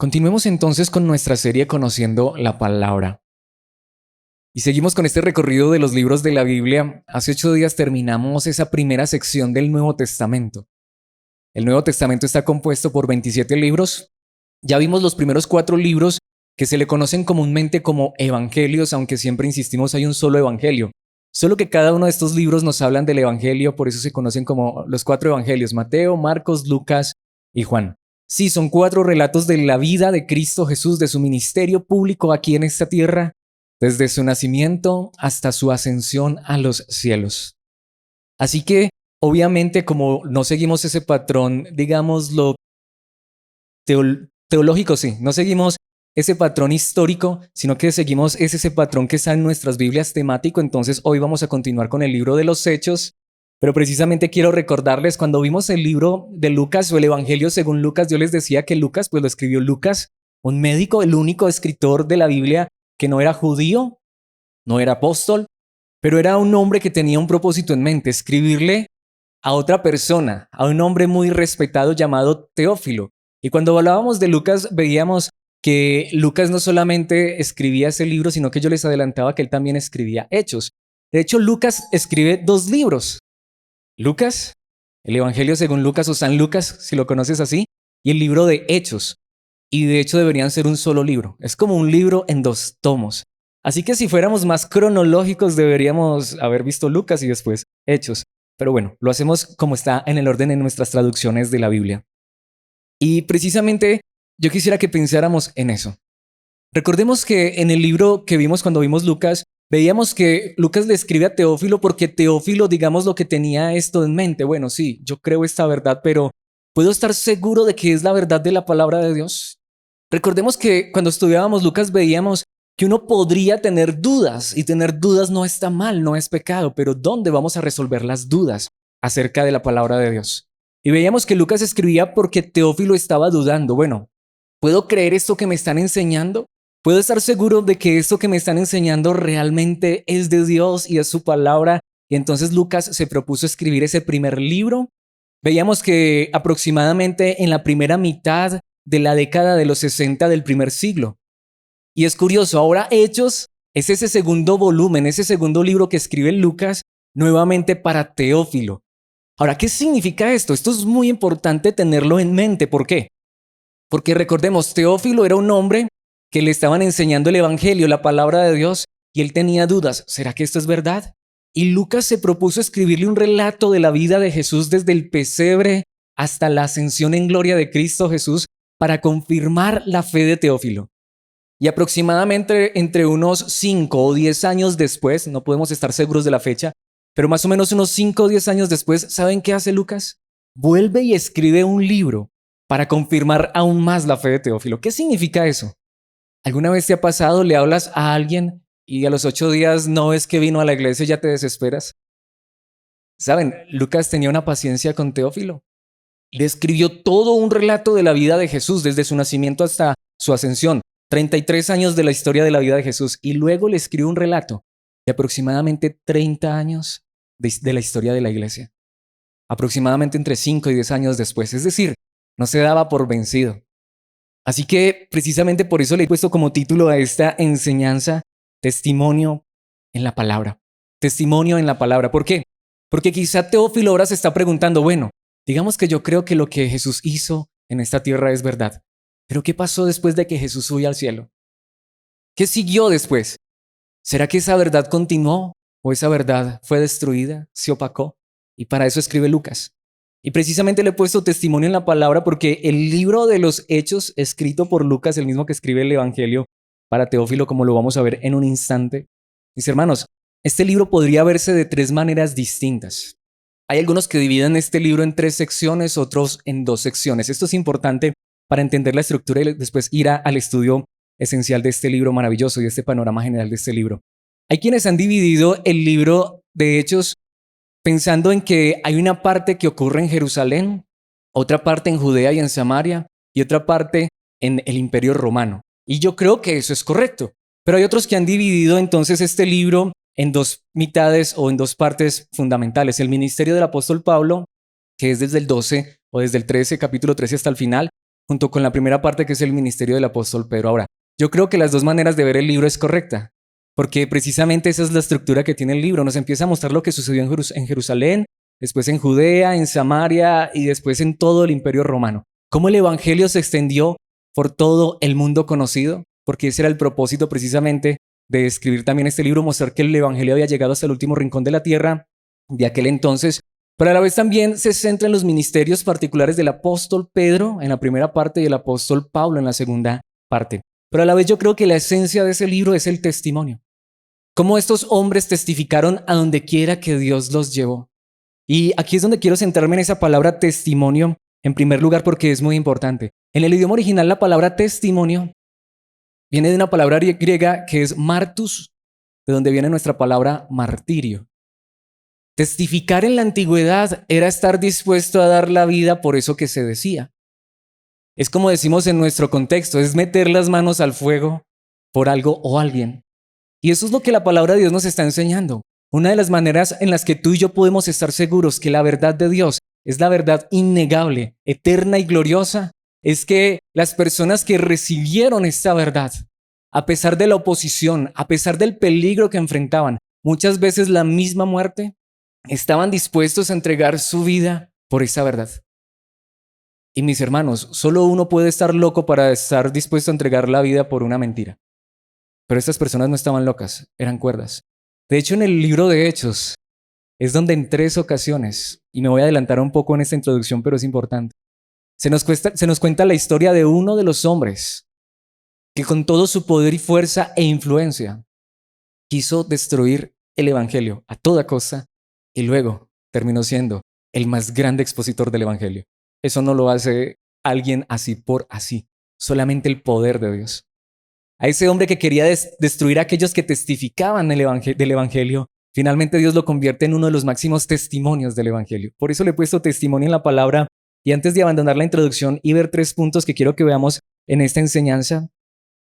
Continuemos entonces con nuestra serie Conociendo la Palabra. Y seguimos con este recorrido de los libros de la Biblia. Hace 8 días terminamos esa primera sección del Nuevo Testamento. El Nuevo Testamento está compuesto por 27 libros. Ya vimos los primeros 4 libros que se le conocen comúnmente como evangelios, aunque siempre insistimos hay un solo evangelio. Solo que cada uno de estos libros nos hablan del evangelio, por eso se conocen como los 4 evangelios: Mateo, Marcos, Lucas y Juan. Sí, son 4 relatos de la vida de Cristo Jesús, de su ministerio público aquí en esta tierra, desde su nacimiento hasta su ascensión a los cielos. Así que, obviamente, como no seguimos ese patrón, digámoslo, teológico, sí, no seguimos ese patrón histórico, sino que seguimos ese patrón que está en nuestras Biblias temático. Entonces, hoy vamos a continuar con el libro de los Hechos. Pero precisamente quiero recordarles, cuando vimos el libro de Lucas o el Evangelio según Lucas, yo les decía que Lucas, pues lo escribió Lucas, un médico, el único escritor de la Biblia que no era judío, no era apóstol, pero era un hombre que tenía un propósito en mente: escribirle a otra persona, a un hombre muy respetado llamado Teófilo. Y cuando hablábamos de Lucas, veíamos que Lucas no solamente escribía ese libro, sino que yo les adelantaba que él también escribía Hechos. De hecho, Lucas escribe 2 libros. Lucas, el Evangelio según Lucas o San Lucas, si lo conoces así, y el libro de Hechos. Y de hecho deberían ser un solo libro. Es como un libro en 2 tomos. Así que si fuéramos más cronológicos, deberíamos haber visto Lucas y después Hechos. Pero bueno, lo hacemos como está en el orden en nuestras traducciones de la Biblia. Y precisamente yo quisiera que pensáramos en eso. Recordemos que en el libro que vimos cuando vimos Lucas, veíamos que Lucas le escribe a Teófilo porque Teófilo, digamos, lo que tenía esto en mente: bueno, sí, yo creo esta verdad, pero ¿puedo estar seguro de que es la verdad de la palabra de Dios? Recordemos que cuando estudiábamos Lucas veíamos que uno podría tener dudas, y tener dudas no está mal, no es pecado, pero ¿dónde vamos a resolver las dudas acerca de la palabra de Dios? Y veíamos que Lucas escribía porque Teófilo estaba dudando: bueno, ¿puedo creer esto que me están enseñando? ¿Puedo estar seguro de que esto que me están enseñando realmente es de Dios y es su palabra? Y entonces Lucas se propuso escribir ese primer libro. Veíamos que aproximadamente en la primera mitad de la década de los 60 del primer siglo. Y es curioso, ahora Hechos es ese segundo volumen, ese segundo libro que escribe Lucas nuevamente para Teófilo. Ahora, ¿qué significa esto? Esto es muy importante tenerlo en mente. ¿Por qué? Porque recordemos, Teófilo era un hombre que le estaban enseñando el Evangelio, la palabra de Dios, y él tenía dudas: ¿será que esto es verdad? Y Lucas se propuso escribirle un relato de la vida de Jesús desde el pesebre hasta la ascensión en gloria de Cristo Jesús, para confirmar la fe de Teófilo. Y aproximadamente entre unos 5 o 10 años después, no podemos estar seguros de la fecha, pero más o menos unos 5 o 10 años después, ¿saben qué hace Lucas? Vuelve y escribe un libro para confirmar aún más la fe de Teófilo. ¿Qué significa eso? ¿Alguna vez te ha pasado, le hablas a alguien y a los 8 días no ves que vino a la iglesia y ya te desesperas? Saben, Lucas tenía una paciencia con Teófilo. Le escribió todo un relato de la vida de Jesús, desde su nacimiento hasta su ascensión. 33 años de la historia de la vida de Jesús. Y luego le escribió un relato de aproximadamente 30 años de la historia de la iglesia. Aproximadamente entre 5 y 10 años después. Es decir, no se daba por vencido. Así que precisamente por eso le he puesto como título a esta enseñanza: Testimonio en la palabra. Testimonio en la palabra. ¿Por qué? Porque quizá Teófilo ahora se está preguntando: bueno, digamos que yo creo que lo que Jesús hizo en esta tierra es verdad, pero ¿qué pasó después de que Jesús subió al cielo? ¿Qué siguió después? ¿Será que esa verdad continuó o esa verdad fue destruida, se opacó? Y para eso escribe Lucas. Y precisamente le he puesto testimonio en la palabra porque el libro de los Hechos, escrito por Lucas, el mismo que escribe el Evangelio para Teófilo, como lo vamos a ver en un instante, mis hermanos, este libro podría verse de 3 maneras distintas. Hay algunos que dividen este libro en 3 secciones, otros en 2 secciones. Esto es importante para entender la estructura y después ir al estudio esencial de este libro maravilloso y este panorama general de este libro. Hay quienes han dividido el libro de Hechos pensando en que hay una parte que ocurre en Jerusalén, otra parte en Judea y en Samaria, y otra parte en el Imperio Romano. Y yo creo que eso es correcto. Pero hay otros que han dividido entonces este libro en 2 mitades o en 2 partes fundamentales: el ministerio del apóstol Pablo, que es desde el 12 o desde el 13, capítulo 13 hasta el final, junto con la primera parte que es el ministerio del apóstol Pedro. Ahora, yo creo que las dos maneras de ver el libro es correcta, porque precisamente esa es la estructura que tiene el libro. Nos empieza a mostrar lo que sucedió en Jerusalén, después en Judea, en Samaria y después en todo el imperio romano. Cómo el evangelio se extendió por todo el mundo conocido, porque ese era el propósito precisamente de escribir también este libro, mostrar que el evangelio había llegado hasta el último rincón de la tierra de aquel entonces, pero a la vez también se centra en los ministerios particulares del apóstol Pedro en la primera parte y el apóstol Pablo en la segunda parte. Pero a la vez yo creo que la esencia de ese libro es el testimonio. Cómo estos hombres testificaron a donde quiera que Dios los llevó. Y aquí es donde quiero centrarme en esa palabra testimonio, en primer lugar porque es muy importante. En el idioma original la palabra testimonio viene de una palabra griega que es martus, de donde viene nuestra palabra martirio. Testificar en la antigüedad era estar dispuesto a dar la vida por eso que se decía. Es como decimos en nuestro contexto, es meter las manos al fuego por algo o alguien. Y eso es lo que la palabra de Dios nos está enseñando. Una de las maneras en las que tú y yo podemos estar seguros que la verdad de Dios es la verdad innegable, eterna y gloriosa, es que las personas que recibieron esta verdad, a pesar de la oposición, a pesar del peligro que enfrentaban, muchas veces la misma muerte, estaban dispuestos a entregar su vida por esa verdad. Y mis hermanos, solo uno puede estar loco para estar dispuesto a entregar la vida por una mentira. Pero estas personas no estaban locas, eran cuerdas. De hecho, en el libro de Hechos es donde en 3 ocasiones, y me voy a adelantar un poco en esta introducción, pero es importante, se nos cuenta la historia de uno de los hombres que con todo su poder y fuerza e influencia quiso destruir el evangelio a toda costa y luego terminó siendo el más grande expositor del evangelio. Eso no lo hace alguien así por así, solamente el poder de Dios. A ese hombre que quería destruir a aquellos que testificaban del evangelio, finalmente Dios lo convierte en uno de los máximos testimonios del evangelio. Por eso le he puesto testimonio en la palabra. Y antes de abandonar la introducción y ver 3 puntos que quiero que veamos en esta enseñanza,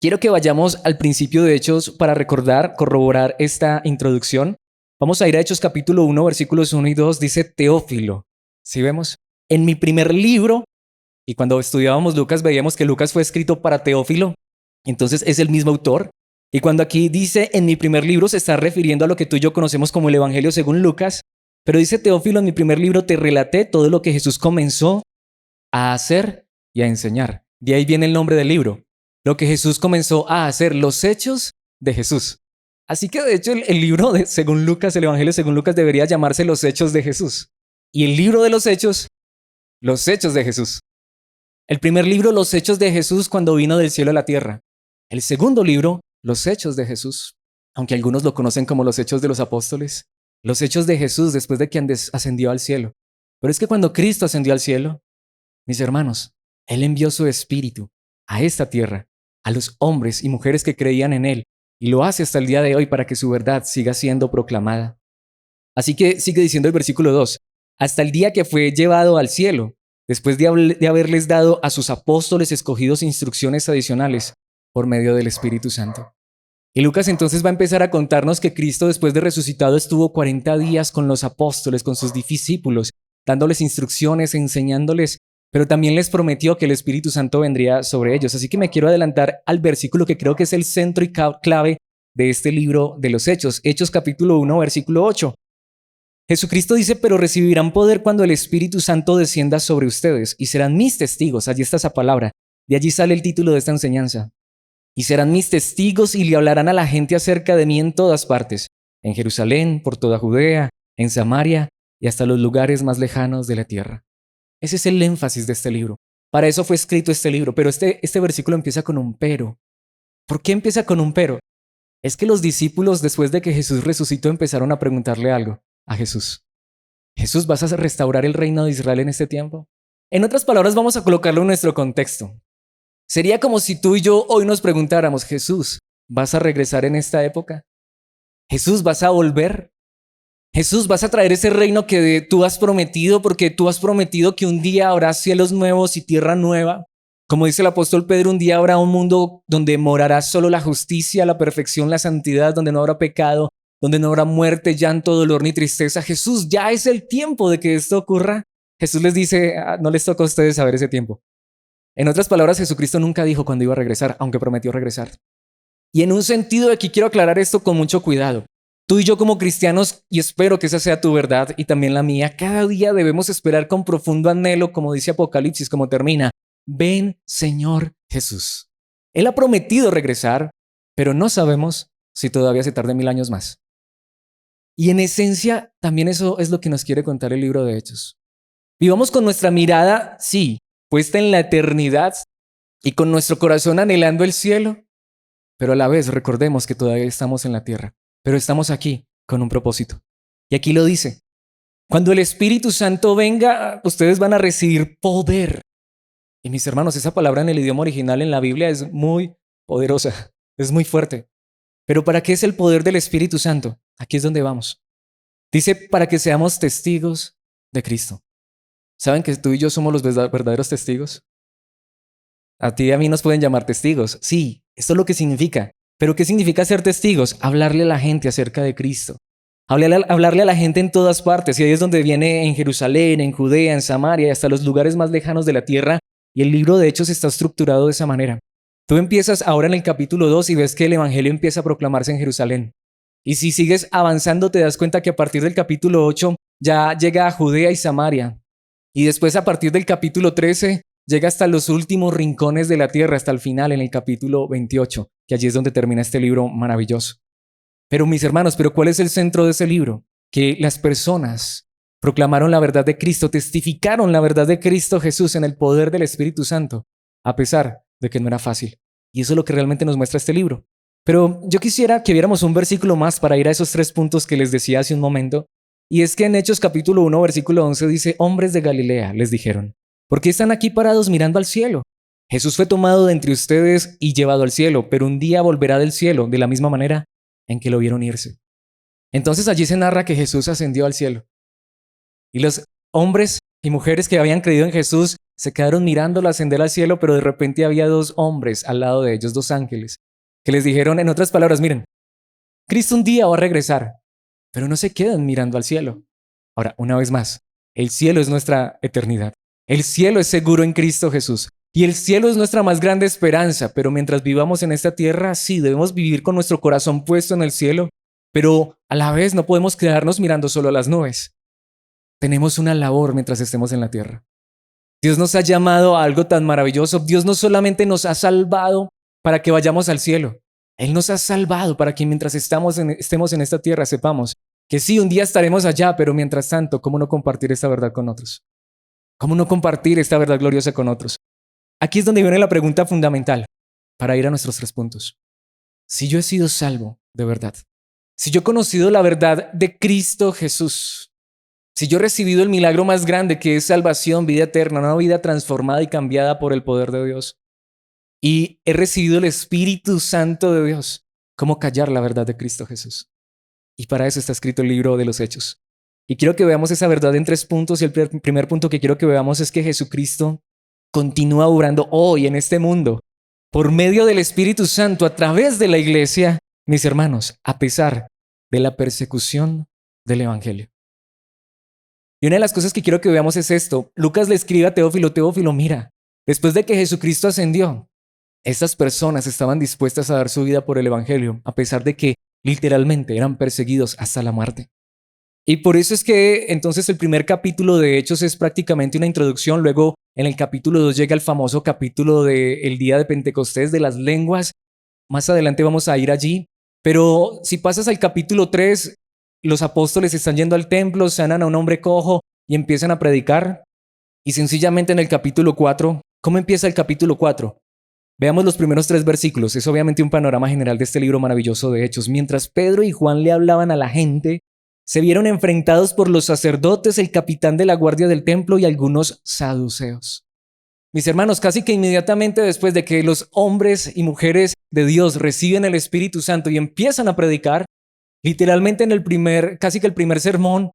quiero que vayamos al principio de Hechos para recordar, corroborar esta introducción. Vamos a ir a Hechos capítulo 1, versículos 1 y 2, dice Teófilo. ¿Sí vemos? En mi primer libro, y cuando estudiábamos Lucas veíamos que Lucas fue escrito para Teófilo, entonces es el mismo autor. Y cuando aquí dice en mi primer libro se está refiriendo a lo que tú y yo conocemos como el Evangelio según Lucas, pero dice Teófilo, en mi primer libro te relaté todo lo que Jesús comenzó a hacer y a enseñar. De ahí viene el nombre del libro. Lo que Jesús comenzó a hacer, los hechos de Jesús. Así que de hecho el libro según Lucas, el Evangelio según Lucas debería llamarse los hechos de Jesús. Y el libro de los hechos de Jesús. El primer libro, los hechos de Jesús cuando vino del cielo a la tierra. El segundo libro, los hechos de Jesús, aunque algunos lo conocen como los hechos de los apóstoles. Los hechos de Jesús después de que ascendió al cielo. Pero es que cuando Cristo ascendió al cielo, mis hermanos, Él envió su espíritu a esta tierra, a los hombres y mujeres que creían en Él, y lo hace hasta el día de hoy para que su verdad siga siendo proclamada. Así que sigue diciendo el versículo 2, hasta el día que fue llevado al cielo, después de haberles dado a sus apóstoles escogidos instrucciones adicionales por medio del Espíritu Santo. Y Lucas entonces va a empezar a contarnos que Cristo después de resucitado estuvo 40 días con los apóstoles, con sus discípulos, dándoles instrucciones, enseñándoles, pero también les prometió que el Espíritu Santo vendría sobre ellos. Así que me quiero adelantar al versículo que creo que es el centro y clave de este libro de los Hechos. Hechos capítulo 1, versículo 8. Jesucristo dice, pero recibirán poder cuando el Espíritu Santo descienda sobre ustedes y serán mis testigos. Allí está esa palabra. De allí sale el título de esta enseñanza. Y serán mis testigos y le hablarán a la gente acerca de mí en todas partes, en Jerusalén, por toda Judea, en Samaria y hasta los lugares más lejanos de la tierra. Ese es el énfasis de este libro. Para eso fue escrito este libro, pero este versículo empieza con un pero. ¿Por qué empieza con un pero? Es que los discípulos, después de que Jesús resucitó, empezaron a preguntarle algo a Jesús. Jesús, ¿vas a restaurar el reino de Israel en este tiempo? En otras palabras, vamos a colocarlo en nuestro contexto. Sería como si tú y yo hoy nos preguntáramos, Jesús, ¿vas a regresar en esta época? Jesús, ¿vas a volver? Jesús, ¿vas a traer ese reino que tú has prometido? Porque tú has prometido que un día habrá cielos nuevos y tierra nueva. Como dice el apóstol Pedro, un día habrá un mundo donde morará solo la justicia, la perfección, la santidad, donde no habrá pecado, donde no habrá muerte, llanto, dolor ni tristeza. Jesús, ya es el tiempo de que esto ocurra. Jesús les dice, no les toca a ustedes saber ese tiempo. En otras palabras, Jesucristo nunca dijo cuándo iba a regresar, aunque prometió regresar. Y en un sentido de aquí quiero aclarar esto con mucho cuidado. Tú y yo como cristianos, y espero que esa sea tu verdad y también la mía, cada día debemos esperar con profundo anhelo, como dice Apocalipsis, como termina. Ven, Señor Jesús. Él ha prometido regresar, pero no sabemos si todavía se tarde 1000 años más. Y en esencia, también eso es lo que nos quiere contar el libro de Hechos. Vivamos con nuestra mirada, sí, puesta en la eternidad y con nuestro corazón anhelando el cielo, pero a la vez recordemos que todavía estamos en la tierra, pero estamos aquí con un propósito. Y aquí lo dice, cuando el Espíritu Santo venga, ustedes van a recibir poder. Y mis hermanos, esa palabra en el idioma original en la Biblia es muy poderosa, es muy fuerte. Pero ¿para qué es el poder del Espíritu Santo? Aquí es donde vamos. Dice, para que seamos testigos de Cristo. ¿Saben que tú y yo somos los verdaderos testigos? A ti y a mí nos pueden llamar testigos. Sí, esto es lo que significa. ¿Pero qué significa ser testigos? Hablarle a la gente acerca de Cristo. Hablarle a la gente en todas partes. Y ahí es donde viene en Jerusalén, en Judea, en Samaria y hasta los lugares más lejanos de la tierra. Y el libro de Hechos está estructurado de esa manera. Tú empiezas ahora en el capítulo 2 y ves que el evangelio empieza a proclamarse en Jerusalén. Y si sigues avanzando te das cuenta que a partir del capítulo 8 ya llega a Judea y Samaria. Y después a partir del capítulo 13 llega hasta los últimos rincones de la tierra, hasta el final en el capítulo 28, que allí es donde termina este libro maravilloso. Pero mis hermanos, ¿cuál es el centro de ese libro? Que las personas proclamaron la verdad de Cristo, testificaron la verdad de Cristo Jesús en el poder del Espíritu Santo, a pesar de que no era fácil. Y eso es lo que realmente nos muestra este libro. Pero yo quisiera que viéramos un versículo más para ir a esos 3 puntos que les decía hace un momento. Y es que en Hechos capítulo 1, versículo 11 dice, hombres de Galilea, les dijeron, ¿por qué están aquí parados mirando al cielo? Jesús fue tomado de entre ustedes y llevado al cielo, pero un día volverá del cielo de la misma manera en que lo vieron irse. Entonces allí se narra que Jesús ascendió al cielo. Y los hombres y mujeres que habían creído en Jesús se quedaron mirándolo ascender al cielo, pero de repente había 2 hombres al lado de ellos, 2 ángeles, que les dijeron, en otras palabras, miren, Cristo un día va a regresar, pero no se quedan mirando al cielo. Ahora, una vez más, el cielo es nuestra eternidad. El cielo es seguro en Cristo Jesús. Y el cielo es nuestra más grande esperanza, pero mientras vivamos en esta tierra, sí, debemos vivir con nuestro corazón puesto en el cielo, pero a la vez no podemos quedarnos mirando solo a las nubes. Tenemos una labor mientras estemos en la tierra. Dios nos ha llamado a algo tan maravilloso. Dios no solamente nos ha salvado para que vayamos al cielo. Él nos ha salvado para que mientras estemos en esta tierra sepamos que sí, un día estaremos allá, pero mientras tanto, ¿cómo no compartir esta verdad con otros? ¿Cómo no compartir esta verdad gloriosa con otros? Aquí es donde viene la pregunta fundamental para ir a nuestros 3 puntos. Si yo he sido salvo de verdad, si yo he conocido la verdad de Cristo Jesús, si yo he recibido el milagro más grande que es salvación, vida eterna, una vida transformada y cambiada por el poder de Dios, y he recibido el Espíritu Santo de Dios, ¿cómo callar la verdad de Cristo Jesús? Y para eso está escrito el libro de los Hechos. Y quiero que veamos esa verdad en 3 puntos. Y el primer punto que quiero que veamos es que Jesucristo continúa obrando hoy en este mundo por medio del Espíritu Santo a través de la iglesia, mis hermanos, a pesar de la persecución del evangelio. Y una de las cosas que quiero que veamos es esto. Lucas le escribe a Teófilo, mira, después de que Jesucristo ascendió, estas personas estaban dispuestas a dar su vida por el evangelio, a pesar de que literalmente eran perseguidos hasta la muerte. Y por eso es que entonces el primer capítulo de Hechos es prácticamente una introducción. Luego en el capítulo 2 llega el famoso capítulo del día de Pentecostés de las lenguas. Más adelante vamos a ir allí. Pero si pasas al capítulo 3, los apóstoles están yendo al templo, sanan a un hombre cojo y empiezan a predicar. Y sencillamente en el capítulo 4, ¿cómo empieza el capítulo 4? Veamos los primeros 3 versículos. Es obviamente un panorama general de este libro maravilloso de Hechos. Mientras Pedro y Juan le hablaban a la gente, se vieron enfrentados por los sacerdotes, el capitán de la guardia del templo y algunos saduceos. Mis hermanos, casi que inmediatamente después de que los hombres y mujeres de Dios reciben el Espíritu Santo y empiezan a predicar, literalmente casi que el primer sermón,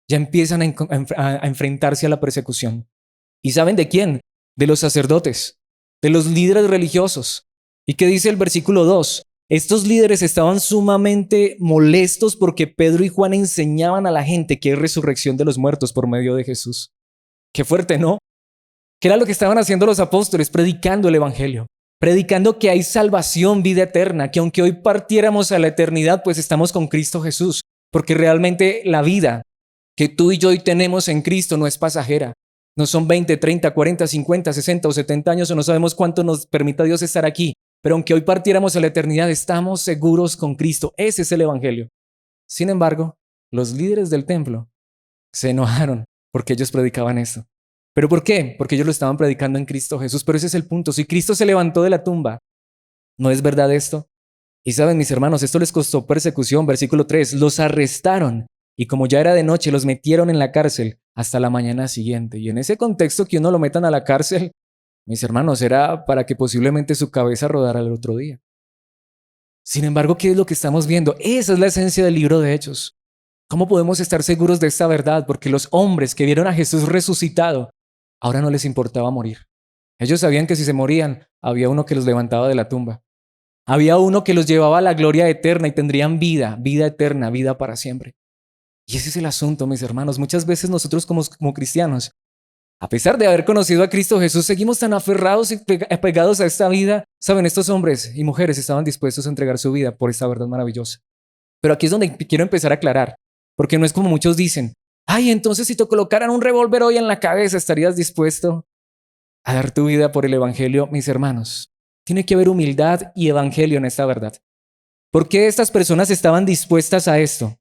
ya empiezan a enfrentarse a la persecución. ¿Y saben de quién? De los sacerdotes, de los líderes religiosos. ¿Y qué dice el versículo 2? Estos líderes estaban sumamente molestos porque Pedro y Juan enseñaban a la gente que hay resurrección de los muertos por medio de Jesús. Qué fuerte, ¿no? ¿Qué era lo que estaban haciendo los apóstoles? Predicando el evangelio, predicando que hay salvación, vida eterna, que aunque hoy partiéramos a la eternidad, pues estamos con Cristo Jesús, porque realmente la vida que tú y yo hoy tenemos en Cristo no es pasajera. No son 20, 30, 40, 50, 60 o 70 años o no sabemos cuánto nos permita Dios estar aquí. Pero aunque hoy partiéramos a la eternidad, estamos seguros con Cristo. Ese es el evangelio. Sin embargo, los líderes del templo se enojaron porque ellos predicaban esto. ¿Pero por qué? Porque ellos lo estaban predicando en Cristo Jesús. Pero ese es el punto. Si Cristo se levantó de la tumba, ¿no es verdad esto? Y saben, mis hermanos, esto les costó persecución. Versículo 3, los arrestaron y como ya era de noche, los metieron en la cárcel hasta la mañana siguiente. Y en ese contexto que uno lo metan a la cárcel, mis hermanos, era para que posiblemente su cabeza rodara el otro día. Sin embargo, ¿qué es lo que estamos viendo? Esa es la esencia del libro de Hechos. ¿Cómo podemos estar seguros de esta verdad? Porque los hombres que vieron a Jesús resucitado, ahora no les importaba morir. Ellos sabían que si se morían, había uno que los levantaba de la tumba. Había uno que los llevaba a la gloria eterna y tendrían vida, vida eterna, vida para siempre. Y ese es el asunto, mis hermanos. Muchas veces nosotros como cristianos, a pesar de haber conocido a Cristo Jesús, seguimos tan aferrados y apegados a esta vida. Saben, estos hombres y mujeres estaban dispuestos a entregar su vida por esta verdad maravillosa. Pero aquí es donde quiero empezar a aclarar, porque no es como muchos dicen, ay, entonces si te colocaran un revólver hoy en la cabeza, ¿estarías dispuesto a dar tu vida por el evangelio? Mis hermanos, tiene que haber humildad y evangelio en esta verdad. ¿Por qué estas personas estaban dispuestas a esto?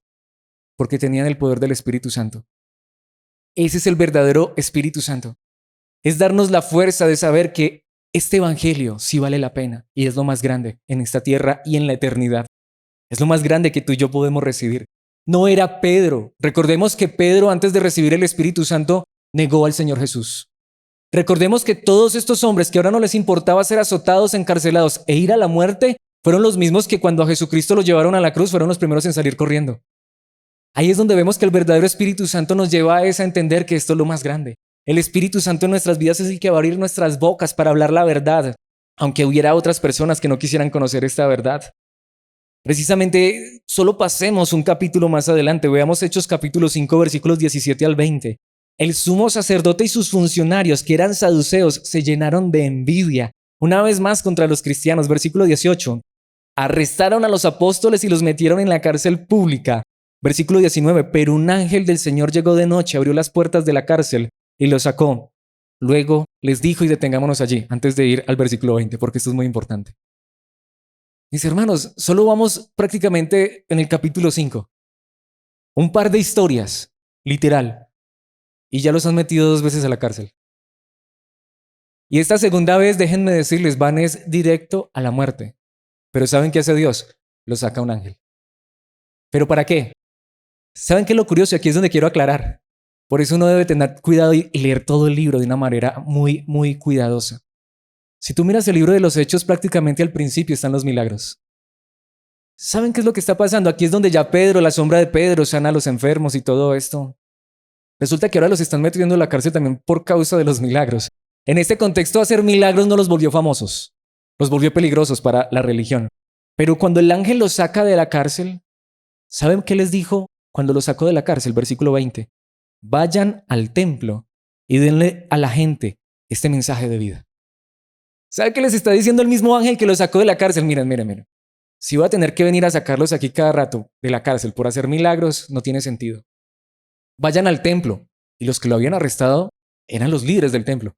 Porque tenían el poder del Espíritu Santo. Ese es el verdadero Espíritu Santo. Es darnos la fuerza de saber que este evangelio sí vale la pena y es lo más grande en esta tierra y en la eternidad. Es lo más grande que tú y yo podemos recibir. No era Pedro. Recordemos que Pedro, antes de recibir el Espíritu Santo, negó al Señor Jesús. Recordemos que todos estos hombres que ahora no les importaba ser azotados, encarcelados e ir a la muerte, fueron los mismos que cuando a Jesucristo lo llevaron a la cruz fueron los primeros en salir corriendo. Ahí es donde vemos que el verdadero Espíritu Santo nos lleva a entender que esto es lo más grande. El Espíritu Santo en nuestras vidas es el que va a abrir nuestras bocas para hablar la verdad, aunque hubiera otras personas que no quisieran conocer esta verdad. Precisamente, solo pasemos un capítulo más adelante, veamos Hechos capítulo 5, versículos 17 al 20. El sumo sacerdote y sus funcionarios, que eran saduceos, se llenaron de envidia, una vez más contra los cristianos. Versículo 18. Arrestaron a los apóstoles y los metieron en la cárcel pública. Versículo 19, pero un ángel del Señor llegó de noche, abrió las puertas de la cárcel y los sacó. Luego les dijo, y detengámonos allí, antes de ir al versículo 20, porque esto es muy importante. Mis hermanos, solo vamos prácticamente en el capítulo 5. Un par de historias, literal, y ya los han metido 2 veces a la cárcel. Y esta segunda vez, déjenme decirles, van es directo a la muerte. Pero ¿saben qué hace Dios? Lo saca un ángel. ¿Pero para qué? ¿Saben qué es lo curioso? Aquí es donde quiero aclarar. Por eso uno debe tener cuidado y leer todo el libro de una manera muy, muy cuidadosa. Si tú miras el libro de los Hechos, prácticamente al principio están los milagros. ¿Saben qué es lo que está pasando? Aquí es donde ya Pedro, la sombra de Pedro, sana a los enfermos y todo esto. Resulta que ahora los están metiendo en la cárcel también por causa de los milagros. En este contexto, hacer milagros no los volvió famosos, los volvió peligrosos para la religión. Pero cuando el ángel los saca de la cárcel, ¿saben qué les dijo cuando los sacó de la cárcel? Versículo 20. Vayan al templo y denle a la gente este mensaje de vida. ¿Saben qué les está diciendo el mismo ángel que los sacó de la cárcel? Miren. Si voy a tener que venir a sacarlos aquí cada rato de la cárcel por hacer milagros, no tiene sentido. Vayan al templo. Y los que lo habían arrestado eran los líderes del templo.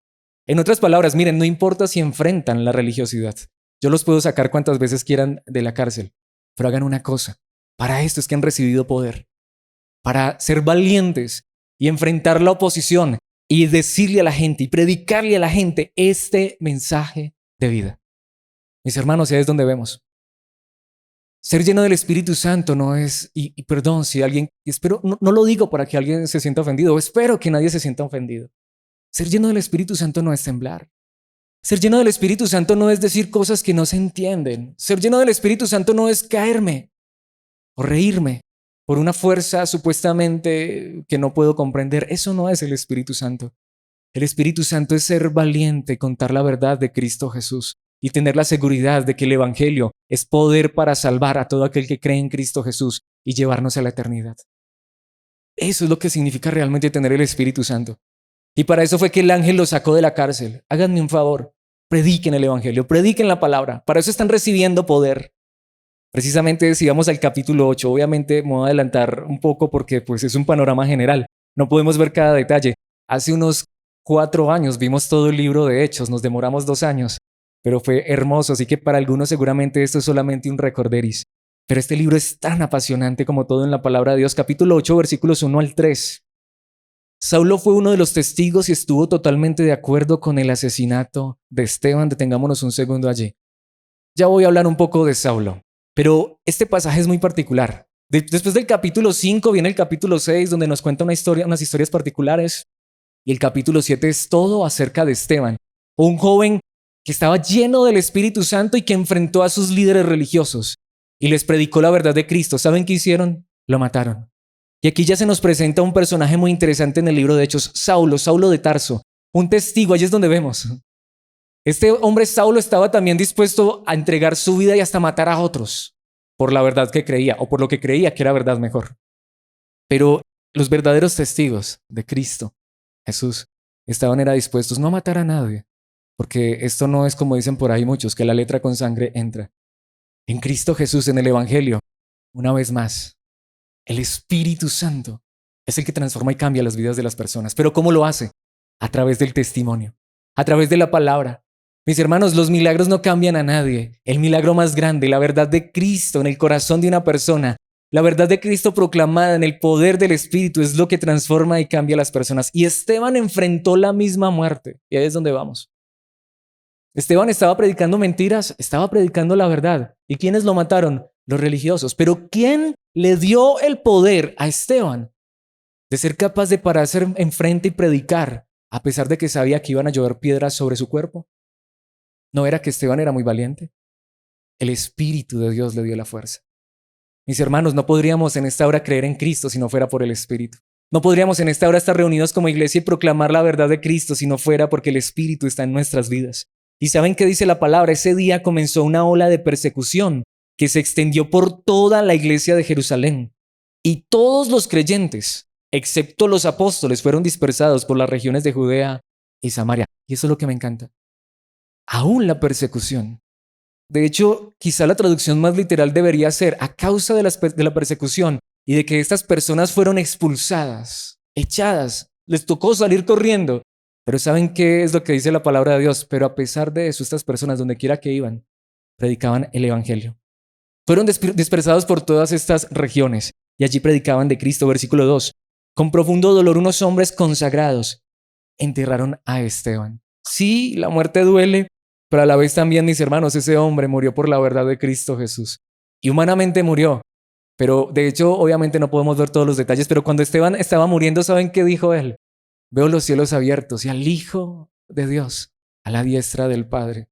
En otras palabras, miren, no importa si enfrentan la religiosidad. Yo los puedo sacar cuantas veces quieran de la cárcel. Pero hagan una cosa. Para esto es que han recibido poder. Para ser valientes y enfrentar la oposición y decirle a la gente y predicarle a la gente este mensaje de vida. Mis hermanos, ahí es donde vemos. Ser lleno del Espíritu Santo no es, y perdón si alguien, espero, no lo digo para que alguien se sienta ofendido, espero que nadie se sienta ofendido. Ser lleno del Espíritu Santo no es temblar. Ser lleno del Espíritu Santo no es decir cosas que no se entienden. Ser lleno del Espíritu Santo no es caerme o reírme por una fuerza supuestamente que no puedo comprender. Eso no es el Espíritu Santo. El Espíritu Santo es ser valiente y contar la verdad de Cristo Jesús y tener la seguridad de que el Evangelio es poder para salvar a todo aquel que cree en Cristo Jesús y llevarnos a la eternidad. Eso es lo que significa realmente tener el Espíritu Santo. Y para eso fue que el ángel los sacó de la cárcel. Háganme un favor, prediquen el evangelio, prediquen la palabra. Para eso están recibiendo poder. Precisamente si vamos al capítulo 8, obviamente me voy a adelantar un poco porque pues es un panorama general. No podemos ver cada detalle. Hace unos 4 años vimos todo el libro de Hechos, nos demoramos 2 años, pero fue hermoso, así que para algunos seguramente esto es solamente un recorderis. Pero este libro es tan apasionante como todo en la palabra de Dios. Capítulo 8, versículos 1 al 3. Saulo fue uno de los testigos y estuvo totalmente de acuerdo con el asesinato de Esteban. Detengámonos un segundo allí. Ya voy a hablar un poco de Saulo, pero este pasaje es muy particular. Después del capítulo 5 viene el capítulo 6, donde nos cuenta unas historias particulares. Y el capítulo 7 es todo acerca de Esteban, un joven que estaba lleno del Espíritu Santo y que enfrentó a sus líderes religiosos y les predicó la verdad de Cristo. ¿Saben qué hicieron? Lo mataron. Y aquí ya se nos presenta un personaje muy interesante en el libro de Hechos, Saulo de Tarso, un testigo. Allí es donde vemos. Este hombre Saulo estaba también dispuesto a entregar su vida y hasta matar a otros por la verdad que creía o por lo que creía que era verdad mejor. Pero los verdaderos testigos de Cristo, Jesús, era dispuestos no a matar a nadie, porque esto no es como dicen por ahí muchos, que la letra con sangre entra. En Cristo Jesús, en el Evangelio, una vez más, el Espíritu Santo es el que transforma y cambia las vidas de las personas. ¿Pero cómo lo hace? A través del testimonio, a través de la palabra. Mis hermanos, los milagros no cambian a nadie. El milagro más grande, la verdad de Cristo en el corazón de una persona, la verdad de Cristo proclamada en el poder del Espíritu es lo que transforma y cambia a las personas. Y Esteban enfrentó la misma muerte. Y ahí es donde vamos. Esteban estaba predicando mentiras, estaba predicando la verdad. ¿Y quiénes lo mataron? Los religiosos. Pero ¿quién le dio el poder a Esteban de ser capaz de pararse enfrente y predicar a pesar de que sabía que iban a llover piedras sobre su cuerpo? ¿No era que Esteban era muy valiente? El Espíritu de Dios le dio la fuerza. Mis hermanos, no podríamos en esta hora creer en Cristo si no fuera por el Espíritu. No podríamos en esta hora estar reunidos como iglesia y proclamar la verdad de Cristo si no fuera porque el Espíritu está en nuestras vidas. ¿Y saben qué dice la palabra? Ese día comenzó una ola de persecución que se extendió por toda la iglesia de Jerusalén. Y todos los creyentes, excepto los apóstoles, fueron dispersados por las regiones de Judea y Samaria. Y eso es lo que me encanta. Aún la persecución. De hecho, quizá la traducción más literal debería ser a causa de la persecución y de que estas personas fueron expulsadas, echadas, les tocó salir corriendo. Pero ¿saben qué es lo que dice la palabra de Dios? Pero a pesar de eso, estas personas, donde quiera que iban, predicaban el evangelio. Fueron dispersados por todas estas regiones y allí predicaban de Cristo. Versículo 2. Con profundo dolor unos hombres consagrados enterraron a Esteban. Sí, la muerte duele, pero a la vez también, mis hermanos, ese hombre murió por la verdad de Cristo Jesús. Y humanamente murió. Pero de hecho, obviamente no podemos ver todos los detalles, pero cuando Esteban estaba muriendo, ¿saben qué dijo él? Veo los cielos abiertos y al Hijo de Dios a la diestra del Padre.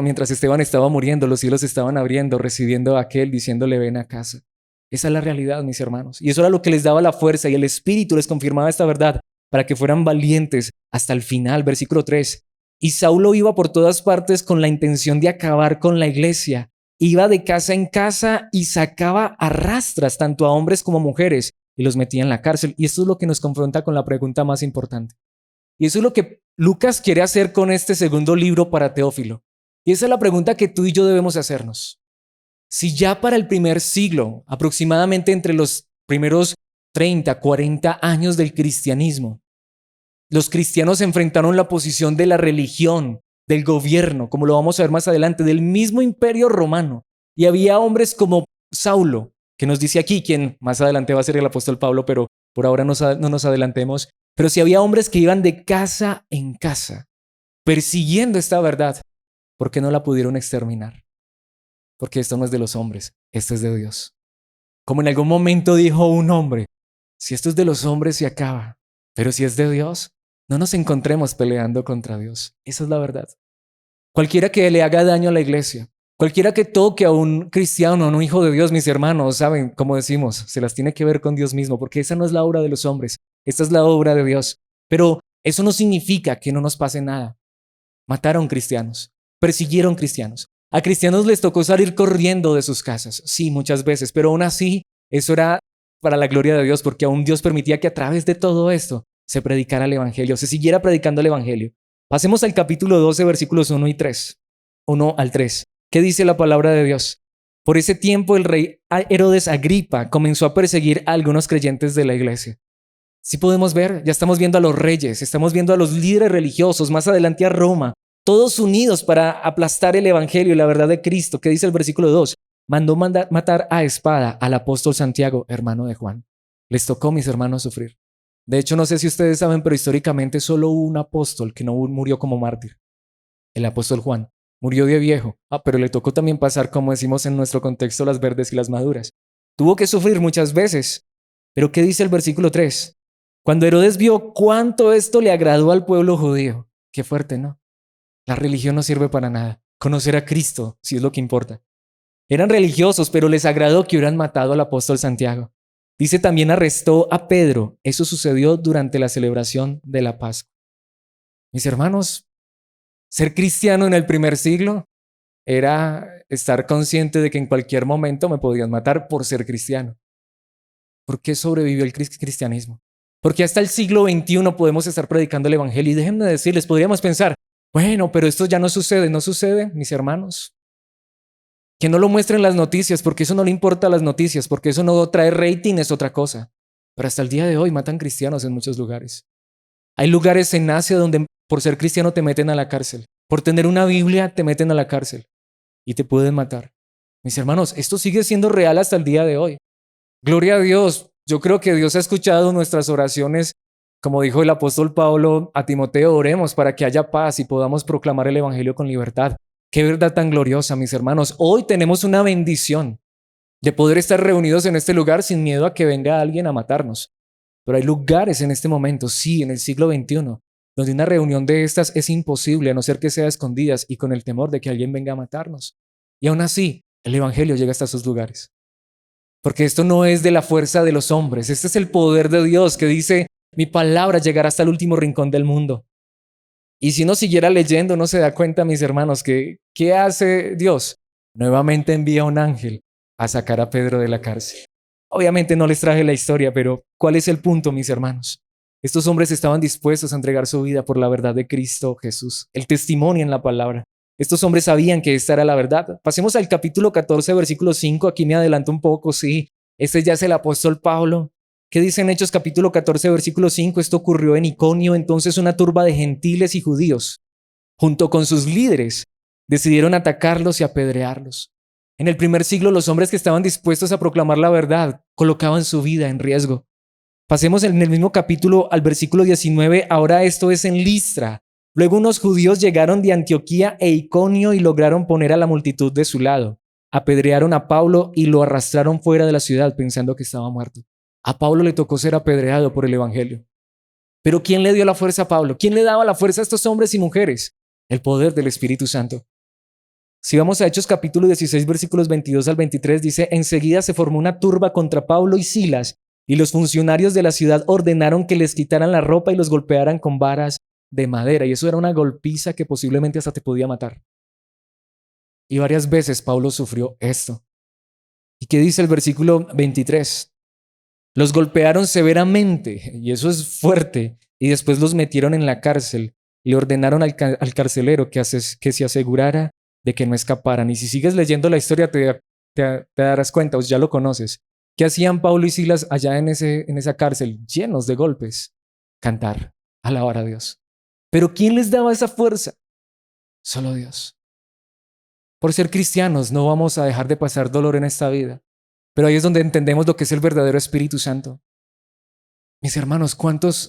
Mientras Esteban estaba muriendo, los cielos estaban abriendo, recibiendo a aquel, diciéndole ven a casa. Esa es la realidad, mis hermanos. Y eso era lo que les daba la fuerza y el Espíritu les confirmaba esta verdad para que fueran valientes hasta el final. Versículo 3. Y Saulo iba por todas partes con la intención de acabar con la iglesia. Iba de casa en casa y sacaba a rastras tanto a hombres como a mujeres y los metía en la cárcel. Y esto es lo que nos confronta con la pregunta más importante. Y eso es lo que Lucas quiere hacer con este segundo libro para Teófilo. Y esa es la pregunta que tú y yo debemos hacernos. Si ya para el primer siglo, aproximadamente entre los primeros 30, 40 años del cristianismo, los cristianos enfrentaron la posición de la religión, del gobierno, como lo vamos a ver más adelante, del mismo imperio romano. Y había hombres como Saulo, que nos dice aquí, quien más adelante va a ser el apóstol Pablo, pero por ahora no nos adelantemos. Pero si había hombres que iban de casa en casa, persiguiendo esta verdad, ¿por qué no la pudieron exterminar? Porque esto no es de los hombres, esto es de Dios. Como en algún momento dijo un hombre, si esto es de los hombres se acaba, pero si es de Dios, no nos encontremos peleando contra Dios. Esa es la verdad. Cualquiera que le haga daño a la iglesia, cualquiera que toque a un cristiano, a un hijo de Dios, mis hermanos, saben, como decimos, se las tiene que ver con Dios mismo, porque esa no es la obra de los hombres, esta es la obra de Dios. Pero eso no significa que no nos pase nada. Mataron cristianos, persiguieron cristianos. A cristianos les tocó salir corriendo de sus casas, sí, muchas veces, pero aún así, eso era para la gloria de Dios, porque aún Dios permitía que a través de todo esto se predicara el evangelio, se siguiera predicando el evangelio. Pasemos al capítulo 12, versículos 1 y 3. 1 al 3. ¿Qué dice la palabra de Dios? Por ese tiempo el rey Herodes Agripa comenzó a perseguir a algunos creyentes de la iglesia. Sí podemos ver, ya estamos viendo a los reyes, estamos viendo a los líderes religiosos, más adelante a Roma, todos unidos para aplastar el evangelio y la verdad de Cristo. ¿Qué dice el versículo 2? Mandó matar a espada al apóstol Santiago, hermano de Juan. Les tocó, mis hermanos, sufrir. De hecho, no sé si ustedes saben, pero históricamente solo hubo un apóstol que no murió como mártir. El apóstol Juan. Murió de viejo. Pero le tocó también pasar, como decimos en nuestro contexto, las verdes y las maduras. Tuvo que sufrir muchas veces. Pero ¿qué dice el versículo 3? Cuando Herodes vio cuánto esto le agradó al pueblo judío. Qué fuerte, ¿no? La religión no sirve para nada. Conocer a Cristo, sí es lo que importa. Eran religiosos, pero les agradó que hubieran matado al apóstol Santiago. Dice, también arrestó a Pedro. Eso sucedió durante la celebración de la Pascua. Mis hermanos, ser cristiano en el primer siglo era estar consciente de que en cualquier momento me podían matar por ser cristiano. ¿Por qué sobrevivió el cristianismo? Porque hasta el siglo XXI podemos estar predicando el evangelio. Y déjenme decirles, podríamos pensar, bueno, pero esto ya no sucede. ¿No sucede, mis hermanos? Que no lo muestren las noticias, porque eso no le importa a las noticias, porque eso no trae rating, es otra cosa. Pero hasta el día de hoy matan cristianos en muchos lugares. Hay lugares en Asia donde por ser cristiano te meten a la cárcel. Por tener una Biblia te meten a la cárcel y te pueden matar. Mis hermanos, esto sigue siendo real hasta el día de hoy. Gloria a Dios. Yo creo que Dios ha escuchado nuestras oraciones. Como dijo el apóstol Pablo a Timoteo, oremos para que haya paz y podamos proclamar el evangelio con libertad. Qué verdad tan gloriosa, mis hermanos. Hoy tenemos una bendición de poder estar reunidos en este lugar sin miedo a que venga alguien a matarnos. Pero hay lugares en este momento, sí, en el siglo XXI, donde una reunión de estas es imposible a no ser que sea a escondidas y con el temor de que alguien venga a matarnos. Y aún así, el evangelio llega hasta esos lugares. Porque esto no es de la fuerza de los hombres, este es el poder de Dios que dice, mi palabra llegará hasta el último rincón del mundo. Y si uno siguiera leyendo, uno se da cuenta, mis hermanos, que ¿qué hace Dios? Nuevamente envía un ángel a sacar a Pedro de la cárcel. Obviamente no les traje la historia, pero ¿cuál es el punto, mis hermanos? Estos hombres estaban dispuestos a entregar su vida por la verdad de Cristo Jesús, el testimonio en la palabra. Estos hombres sabían que esta era la verdad. Pasemos al capítulo 14, versículo 5. Aquí me adelanto un poco, sí. Este ya es el apóstol Pablo. ¿Qué dice en Hechos capítulo 14, versículo 5? Esto ocurrió en Iconio, entonces una turba de gentiles y judíos, junto con sus líderes, decidieron atacarlos y apedrearlos. En el primer siglo, los hombres que estaban dispuestos a proclamar la verdad colocaban su vida en riesgo. Pasemos en el mismo capítulo al versículo 19. Ahora esto es en Listra. Luego unos judíos llegaron de Antioquía e Iconio y lograron poner a la multitud de su lado. Apedrearon a Pablo y lo arrastraron fuera de la ciudad pensando que estaba muerto. A Pablo le tocó ser apedreado por el evangelio. Pero ¿quién le dio la fuerza a Pablo? ¿Quién le daba la fuerza a estos hombres y mujeres? El poder del Espíritu Santo. Si vamos a Hechos capítulo 16, versículos 22 al 23, dice, enseguida se formó una turba contra Pablo y Silas, y los funcionarios de la ciudad ordenaron que les quitaran la ropa y los golpearan con varas de madera. Y eso era una golpiza que posiblemente hasta te podía matar. Y varias veces Pablo sufrió esto. ¿Y qué dice el versículo 23? Los golpearon severamente, y eso es fuerte, y después los metieron en la cárcel. Le ordenaron al carcelero que se asegurara de que no escaparan. Y si sigues leyendo la historia te darás cuenta, o ya lo conoces. ¿Qué hacían Pablo y Silas allá en esa cárcel? Llenos de golpes. Cantar, alabar a Dios. ¿Pero quién les daba esa fuerza? Solo Dios. Por ser cristianos no vamos a dejar de pasar dolor en esta vida. Pero ahí es donde entendemos lo que es el verdadero Espíritu Santo. Mis hermanos,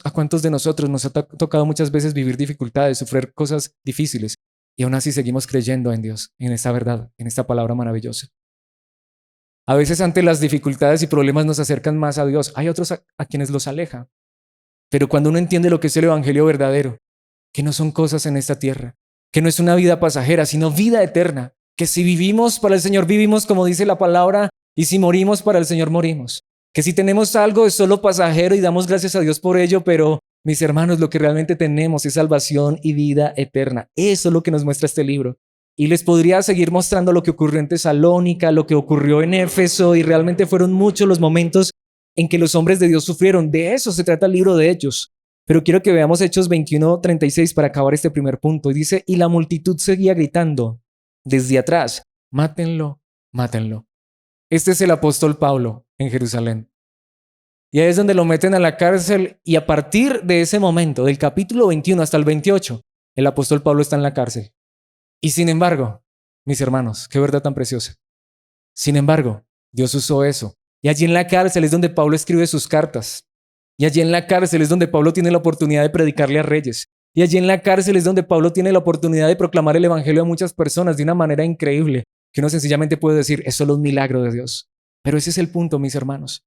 ¿a cuántos de nosotros nos ha tocado muchas veces vivir dificultades, sufrir cosas difíciles? Y aún así seguimos creyendo en Dios, en esta verdad, en esta palabra maravillosa. A veces ante las dificultades y problemas nos acercan más a Dios. Hay otros a quienes los aleja. Pero cuando uno entiende lo que es el evangelio verdadero, que no son cosas en esta tierra, que no es una vida pasajera, sino vida eterna, que si vivimos para el Señor, vivimos como dice la palabra, y si morimos para el Señor, morimos. Que si tenemos algo es solo pasajero y damos gracias a Dios por ello, pero mis hermanos, lo que realmente tenemos es salvación y vida eterna. Eso es lo que nos muestra este libro. Y les podría seguir mostrando lo que ocurrió en Tesalónica, lo que ocurrió en Éfeso, y realmente fueron muchos los momentos en que los hombres de Dios sufrieron. De eso se trata el libro de Hechos. Pero quiero que veamos Hechos 21:36 para acabar este primer punto. Y dice, y la multitud seguía gritando desde atrás, mátenlo, mátenlo. Este es el apóstol Pablo en Jerusalén. Y ahí es donde lo meten a la cárcel y a partir de ese momento, del capítulo 21 hasta el 28, el apóstol Pablo está en la cárcel. Y sin embargo, mis hermanos, qué verdad tan preciosa. Sin embargo, Dios usó eso. Y allí en la cárcel es donde Pablo escribe sus cartas. Y allí en la cárcel es donde Pablo tiene la oportunidad de predicarle a reyes. Y allí en la cárcel es donde Pablo tiene la oportunidad de proclamar el evangelio a muchas personas de una manera increíble, que uno sencillamente puede decir, es solo un milagro de Dios. Pero ese es el punto, mis hermanos.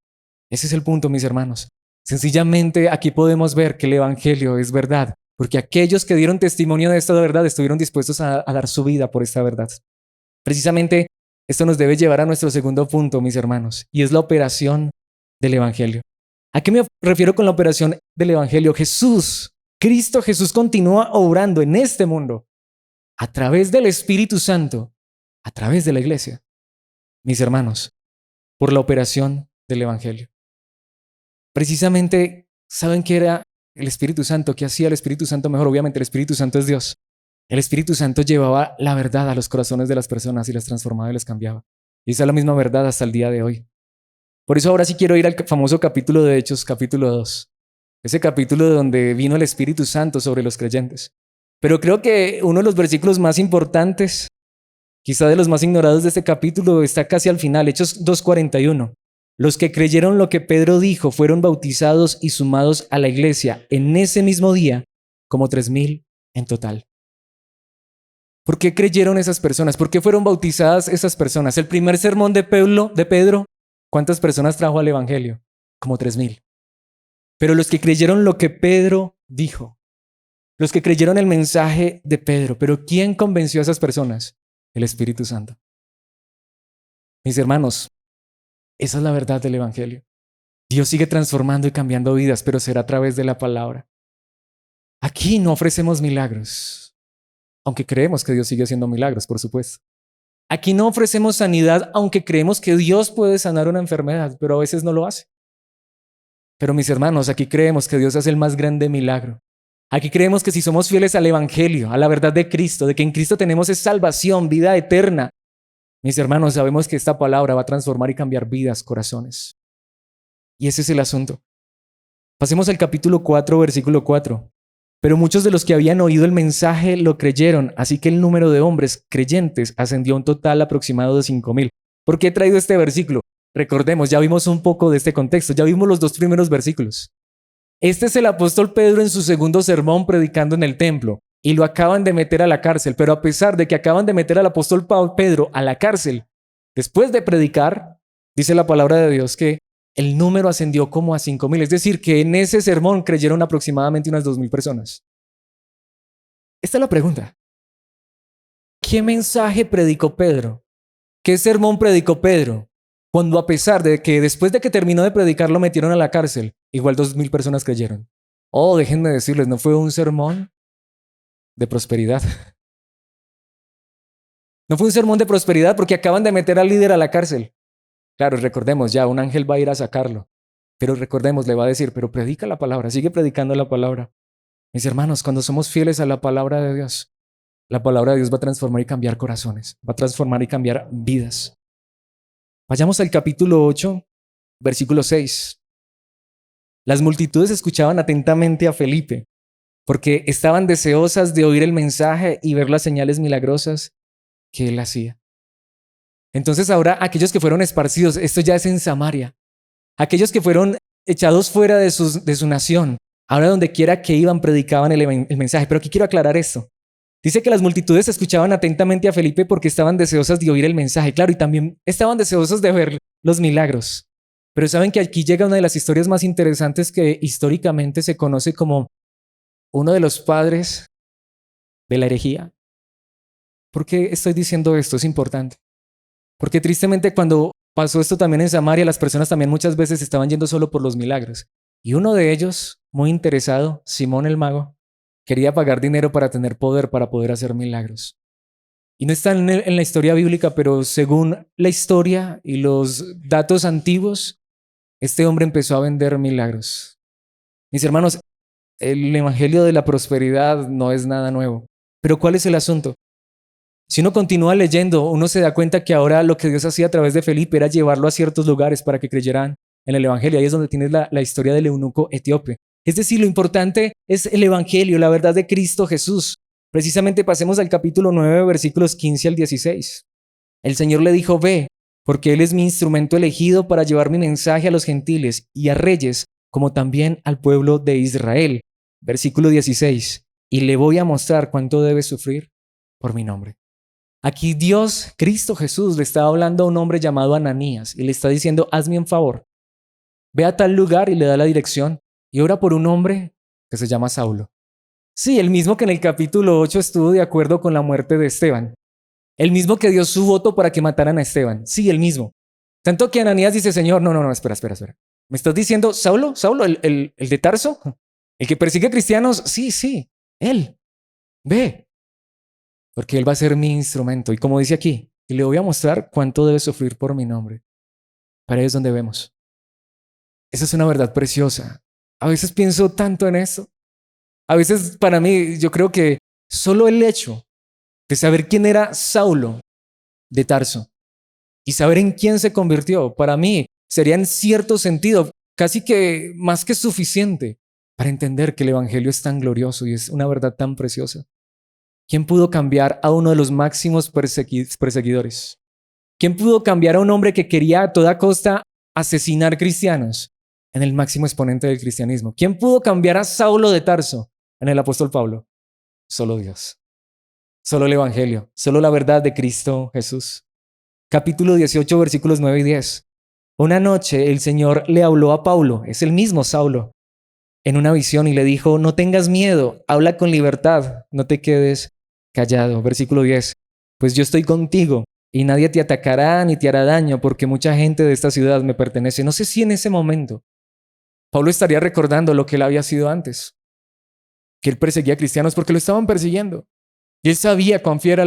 Ese es el punto, mis hermanos. Sencillamente aquí podemos ver que el evangelio es verdad, porque aquellos que dieron testimonio de esta verdad estuvieron dispuestos a dar su vida por esta verdad. Precisamente esto nos debe llevar a nuestro segundo punto, mis hermanos, y es la operación del evangelio. ¿A qué me refiero con la operación del evangelio? Cristo Jesús continúa obrando en este mundo a través del Espíritu Santo, a través de la iglesia, mis hermanos, por la operación del evangelio. Precisamente, ¿saben qué era el Espíritu Santo? ¿Qué hacía el Espíritu Santo mejor? Obviamente el Espíritu Santo es Dios. El Espíritu Santo llevaba la verdad a los corazones de las personas y las transformaba y las cambiaba. Y esa es la misma verdad hasta el día de hoy. Por eso ahora sí quiero ir al famoso capítulo de Hechos, capítulo 2. Ese capítulo donde vino el Espíritu Santo sobre los creyentes. Pero creo que uno de los versículos más importantes, quizá de los más ignorados de este capítulo, está casi al final, Hechos 2:41. Los que creyeron lo que Pedro dijo fueron bautizados y sumados a la iglesia en ese mismo día, como 3,000 en total. ¿Por qué creyeron esas personas? ¿Por qué fueron bautizadas esas personas? El primer sermón de Pedro, ¿cuántas personas trajo al evangelio? Como 3,000. Pero los que creyeron lo que Pedro dijo, los que creyeron el mensaje de Pedro, ¿pero quién convenció a esas personas? El Espíritu Santo. Mis hermanos, esa es la verdad del evangelio. Dios sigue transformando y cambiando vidas, pero será a través de la palabra. Aquí no ofrecemos milagros, aunque creemos que Dios sigue haciendo milagros, por supuesto. Aquí no ofrecemos sanidad, aunque creemos que Dios puede sanar una enfermedad, pero a veces no lo hace. Pero mis hermanos, aquí creemos que Dios hace el más grande milagro. Aquí creemos que si somos fieles al evangelio, a la verdad de Cristo, de que en Cristo tenemos es salvación, vida eterna, mis hermanos, sabemos que esta palabra va a transformar y cambiar vidas, corazones. Y ese es el asunto. Pasemos al capítulo 4, versículo 4. Pero muchos de los que habían oído el mensaje lo creyeron, así que el número de hombres creyentes ascendió a un total aproximado de 5,000. ¿Por qué he traído este versículo? Recordemos, ya vimos un poco de este contexto, ya vimos los 2 primeros versículos. Este es el apóstol Pedro en su segundo sermón predicando en el templo y lo acaban de meter a la cárcel, pero a pesar de que acaban de meter al apóstol Pedro a la cárcel, después de predicar, dice la palabra de Dios que el número ascendió como a 5,000, es decir, que en ese sermón creyeron aproximadamente unas 2,000 personas. Esta es la pregunta. ¿Qué mensaje predicó Pedro? ¿Qué sermón predicó Pedro? Cuando a pesar de que después de que terminó de predicar lo metieron a la cárcel, igual 2,000 personas creyeron. Oh, déjenme decirles, no fue un sermón de prosperidad. No fue un sermón de prosperidad porque acaban de meter al líder a la cárcel. Claro, recordemos ya, un ángel va a ir a sacarlo. Pero recordemos, le va a decir, pero predica la palabra, sigue predicando la palabra. Mis hermanos, cuando somos fieles a la palabra de Dios, la palabra de Dios va a transformar y cambiar corazones, va a transformar y cambiar vidas. Vayamos al capítulo 8, versículo 6. Las multitudes escuchaban atentamente a Felipe, porque estaban deseosas de oír el mensaje y ver las señales milagrosas que él hacía. Entonces ahora aquellos que fueron esparcidos, esto ya es en Samaria, aquellos que fueron echados fuera de su nación, ahora donde quiera que iban predicaban el mensaje. Pero aquí quiero aclarar esto. Dice que las multitudes escuchaban atentamente a Felipe porque estaban deseosas de oír el mensaje, claro, y también estaban deseosos de ver los milagros. Pero saben que aquí llega una de las historias más interesantes que históricamente se conoce como uno de los padres de la herejía. ¿Por qué estoy diciendo esto? Es importante. Porque tristemente cuando pasó esto también en Samaria, las personas también muchas veces estaban yendo solo por los milagros. Y uno de ellos, muy interesado, Simón el mago, quería pagar dinero para tener poder, para poder hacer milagros. Y no está en la historia bíblica, pero según la historia y los datos antiguos, este hombre empezó a vender milagros. Mis hermanos, El evangelio de la prosperidad no es nada nuevo. Pero ¿cuál es el asunto? Si uno continúa leyendo, uno se da cuenta que ahora lo que Dios hacía a través de Felipe era llevarlo a ciertos lugares para que creyeran en el evangelio. Ahí es donde tienes la historia del eunuco etíope. Es decir, lo importante es el evangelio, la verdad de Cristo Jesús. Precisamente pasemos al capítulo 9, versículos 15 al 16. El Señor le dijo, ve, porque Él es mi instrumento elegido para llevar mi mensaje a los gentiles y a reyes, como también al pueblo de Israel. Versículo 16. Y le voy a mostrar cuánto debe sufrir por mi nombre. Aquí Dios, Cristo Jesús, le está hablando a un hombre llamado Ananías y le está diciendo, hazme un favor, ve a tal lugar y le da la dirección y ora por un hombre que se llama Saulo. Sí, el mismo que en el capítulo 8 estuvo de acuerdo con la muerte de Esteban. El mismo que dio su voto para que mataran a Esteban. Sí, el mismo. Tanto que Ananías dice, Señor, no, espera. ¿Me estás diciendo Saulo, el de Tarso? ¿El que persigue a cristianos? Sí, él. Ve. Porque Él va a ser mi instrumento. Y como dice aquí, y le voy a mostrar cuánto debe sufrir por mi nombre. Para ahí es donde vemos. Esa es una verdad preciosa. A veces pienso tanto en eso. A veces para mí, yo creo que solo el hecho de saber quién era Saulo de Tarso y saber en quién se convirtió, para mí sería en cierto sentido casi que más que suficiente para entender que el Evangelio es tan glorioso y es una verdad tan preciosa. ¿Quién pudo cambiar a uno de los máximos perseguidores? ¿Quién pudo cambiar a un hombre que quería a toda costa asesinar cristianos en el máximo exponente del cristianismo? ¿Quién pudo cambiar a Saulo de Tarso en el apóstol Pablo? Solo Dios. Solo el Evangelio. Solo la verdad de Cristo Jesús. Capítulo 18, versículos 9 y 10. Una noche el Señor le habló a Pablo, es el mismo Saulo, en una visión y le dijo, no tengas miedo, habla con libertad, no te quedes callado. Versículo 10. Pues yo estoy contigo y nadie te atacará ni te hará daño porque mucha gente de esta ciudad me pertenece. No sé si en ese momento Pablo estaría recordando lo que él había sido antes, que él perseguía a cristianos porque lo estaban persiguiendo. Y él sabía cuán fiera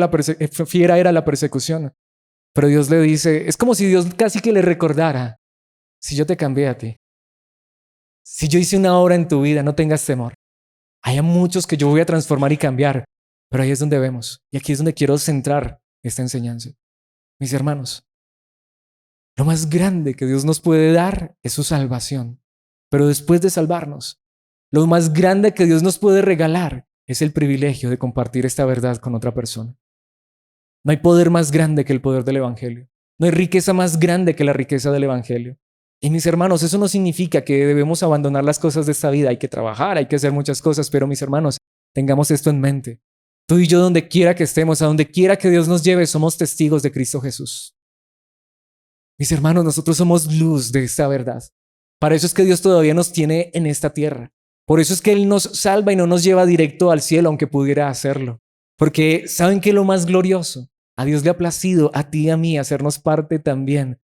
era la persecución. Pero Dios le dice, es como si Dios casi que le recordara, si yo te cambié a ti, si yo hice una obra en tu vida, no tengas temor. Hay muchos que yo voy a transformar y cambiar, pero ahí es donde vemos. Y aquí es donde quiero centrar esta enseñanza. Mis hermanos, lo más grande que Dios nos puede dar es su salvación. Pero después de salvarnos, lo más grande que Dios nos puede regalar es el privilegio de compartir esta verdad con otra persona. No hay poder más grande que el poder del Evangelio. No hay riqueza más grande que la riqueza del Evangelio. Y mis hermanos, eso no significa que debemos abandonar las cosas de esta vida. Hay que trabajar, hay que hacer muchas cosas, pero mis hermanos, tengamos esto en mente. Tú y yo, donde quiera que estemos, a donde quiera que Dios nos lleve, somos testigos de Cristo Jesús. Mis hermanos, nosotros somos luz de esta verdad. Para eso es que Dios todavía nos tiene en esta tierra. Por eso es que Él nos salva y no nos lleva directo al cielo, aunque pudiera hacerlo. Porque ¿saben qué es lo más glorioso? A Dios le ha placido, a ti y a mí, hacernos parte también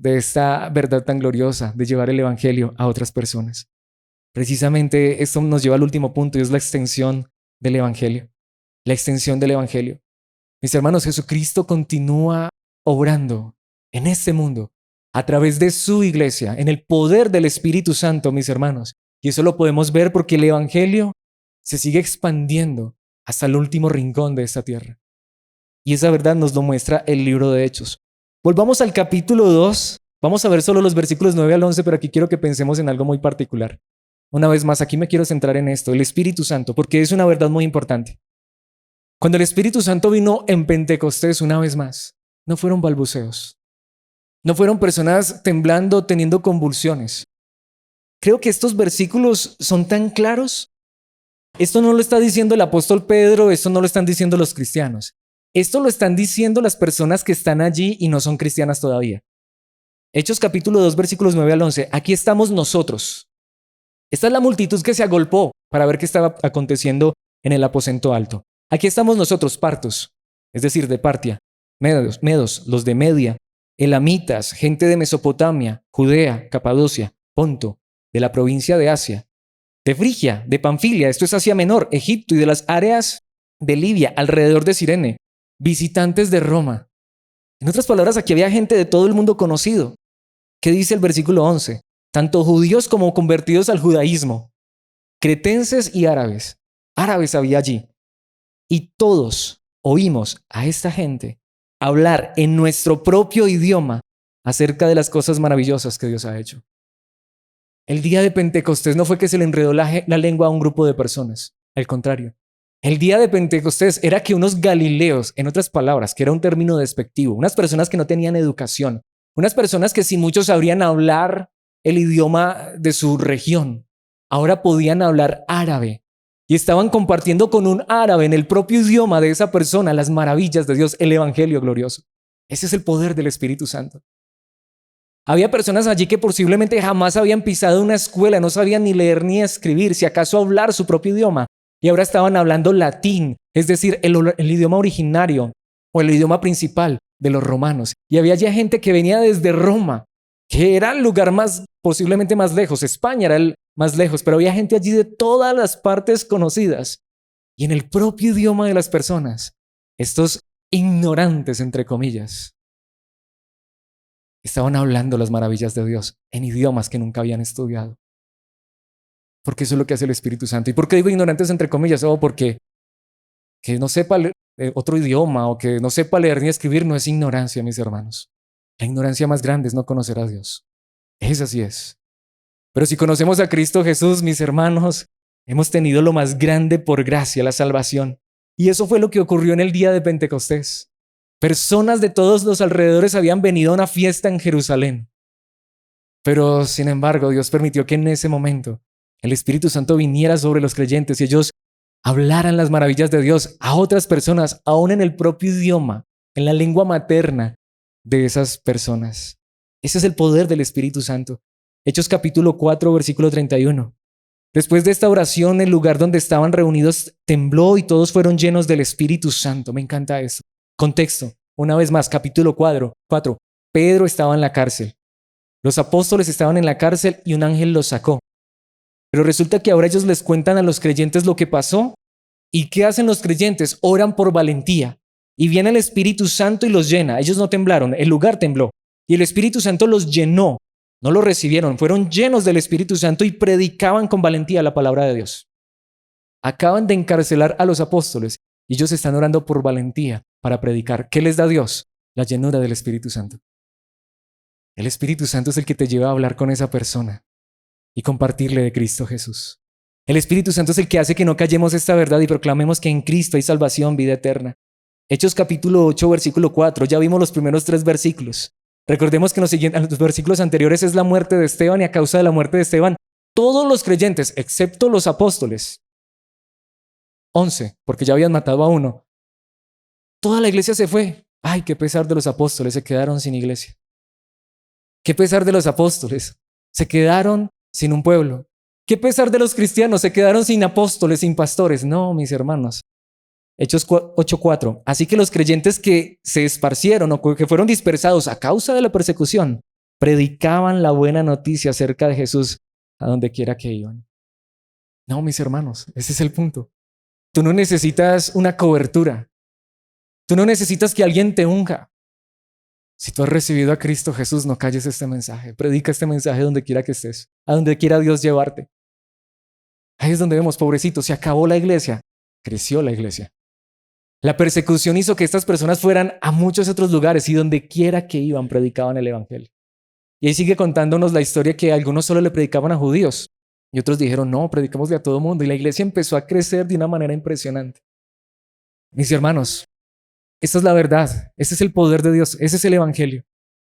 de esta verdad tan gloriosa, de llevar el Evangelio a otras personas. Precisamente esto nos lleva al último punto y es la extensión del Evangelio. La extensión del Evangelio. Mis hermanos, Jesucristo continúa obrando en este mundo a través de su iglesia, en el poder del Espíritu Santo, mis hermanos. Y eso lo podemos ver porque el Evangelio se sigue expandiendo hasta el último rincón de esta tierra. Y esa verdad nos lo muestra el libro de Hechos. Volvamos al capítulo 2. Vamos a ver solo los versículos 9 al 11, pero aquí quiero que pensemos en algo muy particular. Una vez más, aquí me quiero centrar en esto, el Espíritu Santo, porque es una verdad muy importante. Cuando el Espíritu Santo vino en Pentecostés una vez más, no fueron balbuceos. No fueron personas temblando, teniendo convulsiones. Creo que estos versículos son tan claros. Esto no lo está diciendo el apóstol Pedro, esto no lo están diciendo los cristianos. Esto lo están diciendo las personas que están allí y no son cristianas todavía. Hechos capítulo 2, versículos 9 al 11. Aquí estamos nosotros. Esta es la multitud que se agolpó para ver qué estaba aconteciendo en el aposento alto. Aquí estamos nosotros, partos, es decir, de Partia, medos, los de Media, elamitas, gente de Mesopotamia, Judea, Capadocia, Ponto, de la provincia de Asia, de Frigia, de Panfilia, esto es Asia Menor, Egipto y de las áreas de Libia, alrededor de Cirene, visitantes de Roma. En otras palabras, aquí había gente de todo el mundo conocido. ¿Qué dice el versículo 11? Tanto judíos como convertidos al judaísmo. cretenses y árabes. Árabes había allí. Y todos oímos a esta gente hablar en nuestro propio idioma acerca de las cosas maravillosas que Dios ha hecho. El día de Pentecostés no fue que se le enredó la lengua a un grupo de personas. Al contrario. El día de Pentecostés era que unos galileos, en otras palabras, que era un término despectivo, unas personas que no tenían educación, unas personas que si muchos sabrían hablar el idioma de su región, ahora podían hablar árabe y estaban compartiendo con un árabe en el propio idioma de esa persona las maravillas de Dios, el evangelio glorioso. Ese es el poder del Espíritu Santo. Había personas allí que posiblemente jamás habían pisado una escuela, no sabían ni leer ni escribir, si acaso hablar su propio idioma. Y ahora estaban hablando latín, es decir, el idioma originario o el idioma principal de los romanos. Y había ya gente que venía desde Roma, que era el lugar posiblemente más lejos. España era el más lejos, pero había gente allí de todas las partes conocidas. Y en el propio idioma de las personas, estos ignorantes, entre comillas, estaban hablando las maravillas de Dios en idiomas que nunca habían estudiado. Porque eso es lo que hace el Espíritu Santo. ¿Y por qué digo ignorantes entre comillas? Porque que no sepa otro idioma o que no sepa leer ni escribir no es ignorancia, mis hermanos. La ignorancia más grande es no conocer a Dios. Esa sí es. Pero si conocemos a Cristo Jesús, mis hermanos, hemos tenido lo más grande por gracia, la salvación. Y eso fue lo que ocurrió en el día de Pentecostés. Personas de todos los alrededores habían venido a una fiesta en Jerusalén. Pero, sin embargo, Dios permitió que en ese momento el Espíritu Santo viniera sobre los creyentes y ellos hablaran las maravillas de Dios a otras personas, aún en el propio idioma, en la lengua materna de esas personas. Ese es el poder del Espíritu Santo. Hechos capítulo 4, versículo 31. Después de esta oración, el lugar donde estaban reunidos tembló y todos fueron llenos del Espíritu Santo. Me encanta eso. Contexto, una vez más, capítulo 4. Pedro estaba en la cárcel. Los apóstoles estaban en la cárcel y un ángel los sacó. Pero resulta que ahora ellos les cuentan a los creyentes lo que pasó. ¿Y qué hacen los creyentes? Oran por valentía. Y viene el Espíritu Santo y los llena. Ellos no temblaron, el lugar tembló. Y el Espíritu Santo los llenó. No lo recibieron, fueron llenos del Espíritu Santo y predicaban con valentía la palabra de Dios. Acaban de encarcelar a los apóstoles y ellos están orando por valentía para predicar. ¿Qué les da Dios? La llenura del Espíritu Santo. El Espíritu Santo es el que te lleva a hablar con esa persona y compartirle de Cristo Jesús. El Espíritu Santo es el que hace que no callemos esta verdad y proclamemos que en Cristo hay salvación, vida eterna. Hechos capítulo 8, versículo 4. Ya vimos los primeros 3 versículos. Recordemos que en los versículos anteriores es la muerte de Esteban y a causa de la muerte de Esteban, todos los creyentes, excepto los apóstoles, 11, porque ya habían matado a uno, toda la iglesia se fue. Ay, qué pesar de los apóstoles, se quedaron sin iglesia. Qué pesar de los apóstoles, se quedaron sin un pueblo. Qué pesar de los cristianos, se quedaron sin apóstoles, sin pastores. No, mis hermanos. Hechos 8:4. Así que los creyentes que se esparcieron o que fueron dispersados a causa de la persecución, predicaban la buena noticia acerca de Jesús a donde quiera que iban. No, mis hermanos, ese es el punto. Tú no necesitas una cobertura. Tú no necesitas que alguien te unja. Si tú has recibido a Cristo Jesús, no calles este mensaje. Predica este mensaje donde quiera que estés, a donde quiera Dios llevarte. Ahí es donde vemos, pobrecito, se acabó la iglesia, creció la iglesia. La persecución hizo que estas personas fueran a muchos otros lugares y donde quiera que iban predicaban el evangelio. Y ahí sigue contándonos la historia que algunos solo le predicaban a judíos y otros dijeron, no, predicámosle a todo mundo. Y la iglesia empezó a crecer de una manera impresionante. Mis hermanos, esta es la verdad, ese es el poder de Dios, ese es el evangelio.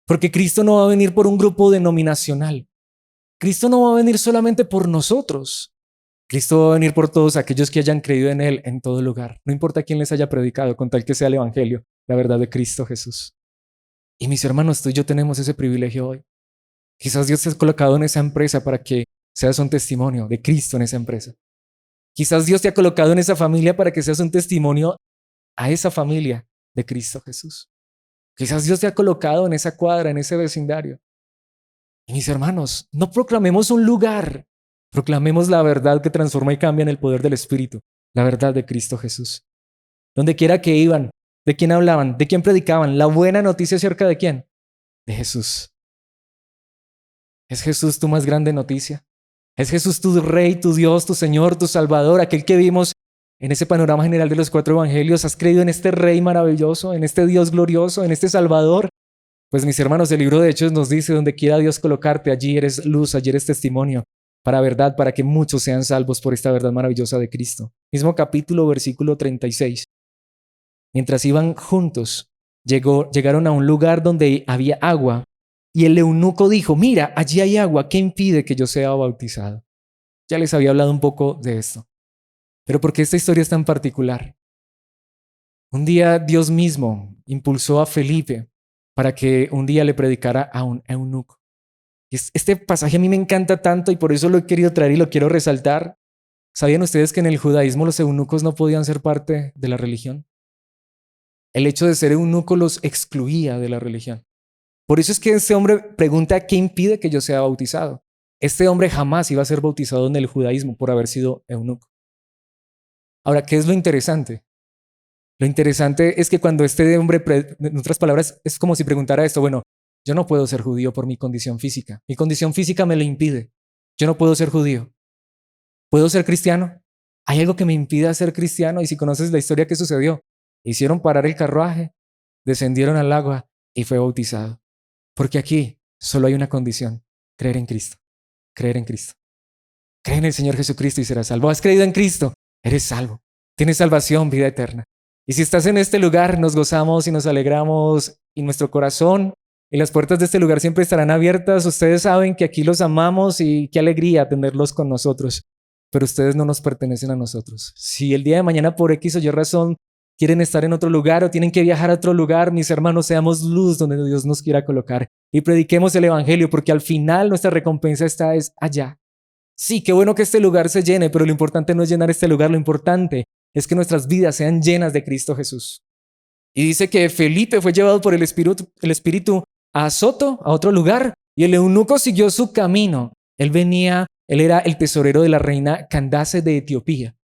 Porque Cristo no va a venir por un grupo denominacional. Cristo no va a venir solamente por nosotros. Cristo va a venir por todos aquellos que hayan creído en Él en todo lugar. No importa quién les haya predicado, con tal que sea el evangelio, la verdad de Cristo Jesús. Y mis hermanos, tú y yo tenemos ese privilegio hoy. Quizás Dios te ha colocado en esa empresa para que seas un testimonio de Cristo en esa empresa. Quizás Dios te ha colocado en esa familia para que seas un testimonio a esa familia de Cristo Jesús. Quizás Dios te ha colocado en esa cuadra, en ese vecindario. Y mis hermanos, no proclamemos un lugar, proclamemos la verdad que transforma y cambia en el poder del Espíritu, la verdad de Cristo Jesús. Donde quiera que iban, ¿de quién hablaban? ¿De quién predicaban? La buena noticia acerca de quién? De Jesús. ¿Es Jesús tu más grande noticia? Es Jesús tu Rey, tu Dios, tu Señor, tu Salvador, aquel que vimos en ese panorama general de los 4 evangelios. ¿Has creído en este Rey maravilloso, en este Dios glorioso, en este Salvador? Pues mis hermanos, el libro de Hechos nos dice, donde quiera Dios colocarte, allí eres luz, allí eres testimonio para verdad, para que muchos sean salvos por esta verdad maravillosa de Cristo. Mismo capítulo, versículo 36. Mientras iban juntos, llegaron a un lugar donde había agua y el eunuco dijo, mira, allí hay agua, ¿qué impide que yo sea bautizado? Ya les había hablado un poco de esto. Pero ¿por qué esta historia es tan particular? Un día Dios mismo impulsó a Felipe para que un día le predicara a un eunuco. Y este pasaje a mí me encanta tanto y por eso lo he querido traer y lo quiero resaltar. ¿Sabían ustedes que en el judaísmo los eunucos no podían ser parte de la religión? El hecho de ser eunuco los excluía de la religión. Por eso es que este hombre pregunta, ¿qué impide que yo sea bautizado? Este hombre jamás iba a ser bautizado en el judaísmo por haber sido eunuco. Ahora, ¿qué es lo interesante? Lo interesante es que cuando este hombre, en otras palabras, es como si preguntara esto, bueno, yo no puedo ser judío por mi condición física. Mi condición física me lo impide. Yo no puedo ser judío. ¿Puedo ser cristiano? ¿Hay algo que me impida ser cristiano? Y si conoces la historia que sucedió, hicieron parar el carruaje, descendieron al agua y fue bautizado. Porque aquí solo hay una condición, creer en Cristo, creer en Cristo. Cree en el Señor Jesucristo y serás salvo. ¿Has creído en Cristo? Eres salvo. Tienes salvación, vida eterna. Y si estás en este lugar, nos gozamos y nos alegramos y nuestro corazón y las puertas de este lugar siempre estarán abiertas. Ustedes saben que aquí los amamos y qué alegría tenerlos con nosotros. Pero ustedes no nos pertenecen a nosotros. Si el día de mañana por X o Y razón quieren estar en otro lugar o tienen que viajar a otro lugar, mis hermanos, seamos luz donde Dios nos quiera colocar y prediquemos el evangelio, porque al final nuestra recompensa es allá. Sí, qué bueno que este lugar se llene, pero lo importante no es llenar este lugar, lo importante es que nuestras vidas sean llenas de Cristo Jesús. Y dice que Felipe fue llevado por el Espíritu a Azoto, a otro lugar, y el eunuco siguió su camino. Él era el tesorero de la reina Candace de Etiopía.